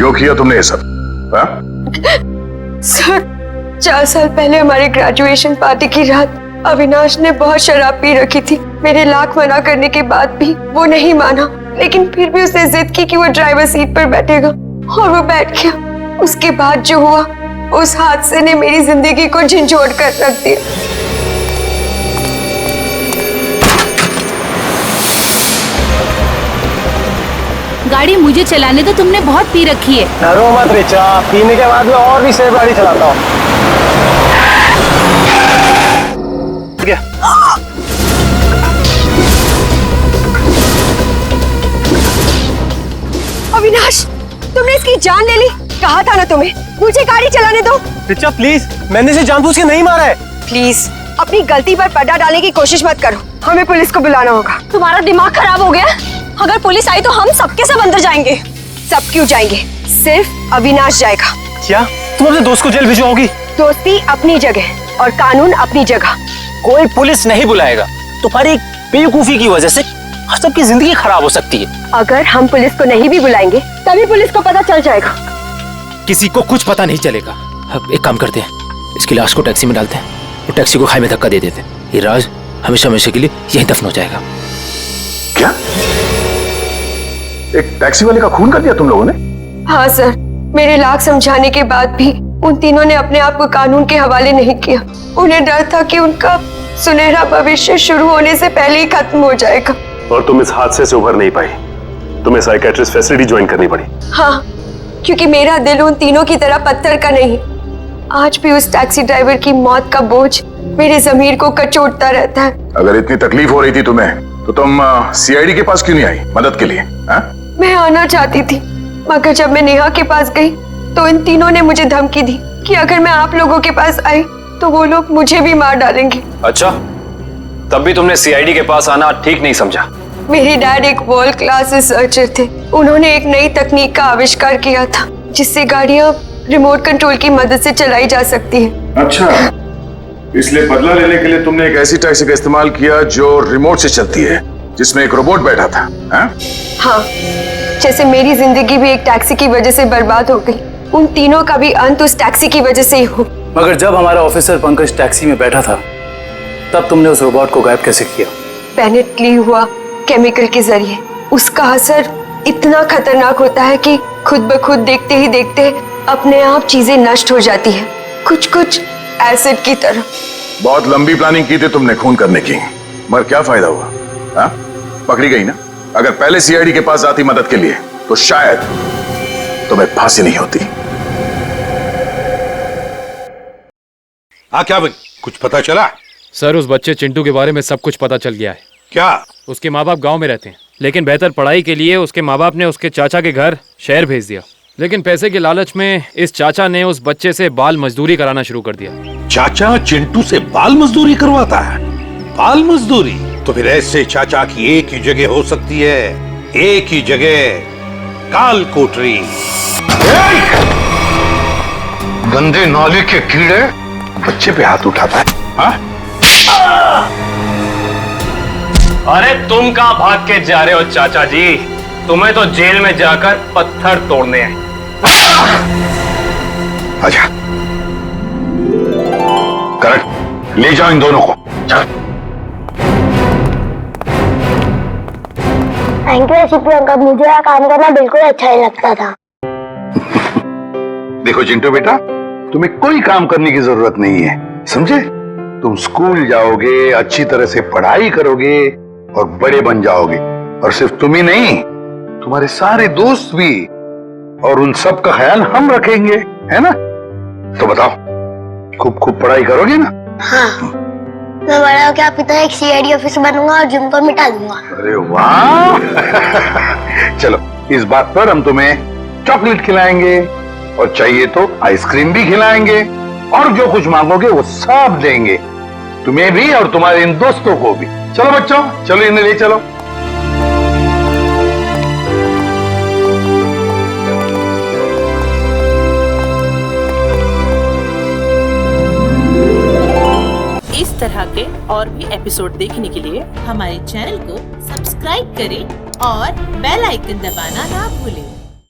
क्यों किया तुमने ये सब? हाँ? सर 4 साल पहले हमारी ग्रेजुएशन पार्टी की रात अविनाश ने बहुत शराब पी रखी थी। मेरे लाख मना करने के बाद भी वो नहीं माना, लेकिन फिर भी उसने जिद की कि वो ड्राइवर सीट पर बैठेगा और वो बैठ गया। उसके बाद जो हुआ, उस हादसे ने मेरी जिंदगी को झंझोड़ कर रख दिया। गाड़ी मुझे चलाने दो, तुमने बहुत पी रखी है। डरो मत रिचा, पीने के बाद में और भी सेफ गाड़ी चलाता हूँ। अविनाश, तुमने इसकी जान ले ली। कहा था ना तुम्हें, मुझे गाड़ी चलाने दो। रिचा प्लीज, मैंने इसे जानबूझ के नहीं मारा है। प्लीज अपनी गलती पर पर्दा डालने की कोशिश मत करो, हमें पुलिस को बुलाना होगा। तुम्हारा दिमाग खराब हो गया? अगर पुलिस आई तो हम सबके सब अंदर जाएंगे। सब क्यों जाएंगे? सिर्फ अविनाश जाएगा। क्या तुम अपने दोस्त को जेल भिजवाओगी? दोस्ती अपनी जगह और कानून अपनी जगह। कोई पुलिस नहीं बुलाएगा। तुम्हारी बेवकूफी की वजह से सबकी जिंदगी खराब हो सकती है। अगर हम पुलिस को नहीं भी बुलाएंगे तभी पुलिस को पता चल जाएगा। किसी को कुछ पता नहीं चलेगा। अब एक काम करते हैं, इसकी लाश को टैक्सी में डालते हैं और टैक्सी को खाई में धक्का दे देते हैं। ये राज हमेशा हमेशा के लिए यहीं दफन हो जाएगा। क्या? एक टैक्सी वाले का खून कर दिया तुम लोगों ने? हाँ सर, मेरे लाख समझाने के बाद भी उन तीनों ने अपने आप को कानून के हवाले नहीं किया। उन्हें डर था कि उनका सुनहरा भविष्य शुरू होने से पहले ही खत्म हो जाएगा। और तुम इस हादसे से उभर नहीं पाई, तुम्हें साइकेट्रिस्ट फैसिलिटी ज्वाइन करनी पड़ी। हाँ, क्योंकि मेरा दिल उन तीनों की तरह पत्थर का नहीं। आज भी उस टैक्सी ड्राइवर की मौत का बोझ मेरे जमीर को कचोटता रहता है। अगर इतनी तकलीफ हो रही थी तुम्हें तो तुम सीआईडी के पास क्यों नहीं आई मदद के लिए? हा? मैं आना चाहती थी, मगर जब मैं नेहा के पास गई तो इन तीनों ने मुझे धमकी दी कि अगर मैं आप लोगों के पास आई तो वो लोग मुझे भी मार डालेंगे। अच्छा, तब भी तुमने सीआईडी के पास आना ठीक नहीं समझा? मेरे डैड एक वर्ल्ड क्लास रिसर्चर थे। उन्होंने एक नई तकनीक का आविष्कार किया था जिससे गाड़ियां रिमोट कंट्रोल की मदद से चलाई जा सकती है। अच्छा, इसलिए बदला लेने के लिए तुमने एक ऐसी टैक्सी का इस्तेमाल किया जो रिमोट से चलती है, जिसमें एक रोबोट बैठा था। हाँ, जैसे मेरी जिंदगी भी एक टैक्सी की वजह से बर्बाद हो गई, उन तीनों का भी अंत उस टैक्सी की वजह से ही हो। मगर जब हमारा ऑफिसर पंकज टैक्सी में बैठा था तब तुमने उस रोबोट को गायब कैसे किया? पेनेट ली हुआ केमिकल के जरिए। उसका असर इतना खतरनाक होता है कि खुद ब खुद देखते ही देखते अपने आप चीजें नष्ट हो जाती है, कुछ कुछ एसिड की तरह। बहुत लंबी प्लानिंग की थी तुमने खून करने की, मगर क्या फायदा हुआ? हाँ? पकड़ी गई ना। अगर पहले सीआईडी के पास आती मदद के लिए तो शायद तुम्हें फांसी नहीं होती। हाँ क्या भाई, कुछ पता चला? सर, उस बच्चे चिंटू के बारे में सब कुछ पता चल गया है। क्या? उसके माँ बाप गांव में रहते हैं, लेकिन बेहतर पढ़ाई के लिए उसके माँ बाप ने उसके चाचा के घर शहर भेज दिया। लेकिन पैसे के लालच में इस चाचा ने उस बच्चे से बाल मजदूरी कराना शुरू कर दिया। चाचा चिंटू से बाल मजदूरी करवाता है? बाल मजदूरी? तो फिर ऐसे चाचा की एक ही जगह हो सकती है, एक ही जगह, काल कोठरी। गंदे नाले के कीड़े बच्चे पे हाथ उठाता है। हाँ? अरे तुम कहां भाग के जा रहे हो चाचा जी? तुम्हें तो जेल में जाकर पत्थर तोड़ने हैं। आजा, करेक्ट, ले जाओ इन दोनों को। थैंक यू एसीपी अंकल, मुझे यहाँ काम करना बिल्कुल अच्छा नहीं लगता था। देखो चिंटू बेटा, तुम्हें कोई काम करने की जरूरत नहीं है, समझे? तुम स्कूल जाओगे, अच्छी तरह से पढ़ाई करोगे और बड़े बन जाओगे। और सिर्फ तुम ही नहीं, तुम्हारे सारे दोस्त भी, और उन सब का ख्याल हम रखेंगे, है ना? तो बताओ, खूब खूब पढ़ाई करोगे ना? हाँ, मैं बड़ा होकर आपकी तरह एक सीआईडी ऑफिसर बनूंगा और जिम को मिटा दूंगा। अरे वाह! चलो, इस बात पर हम तुम्हें चॉकलेट खिलाएंगे और चाहिए तो आइसक्रीम भी खिलाएंगे, और जो कुछ मांगोगे वो सब देंगे, तुम्हें भी और तुम्हारे इन दोस्तों को भी। चलो बच्चों, चलो इन्हें ले चलो। इस तरह के और भी एपिसोड देखने के लिए हमारे चैनल को सब्सक्राइब करें और बेल आइकन दबाना ना भूलें।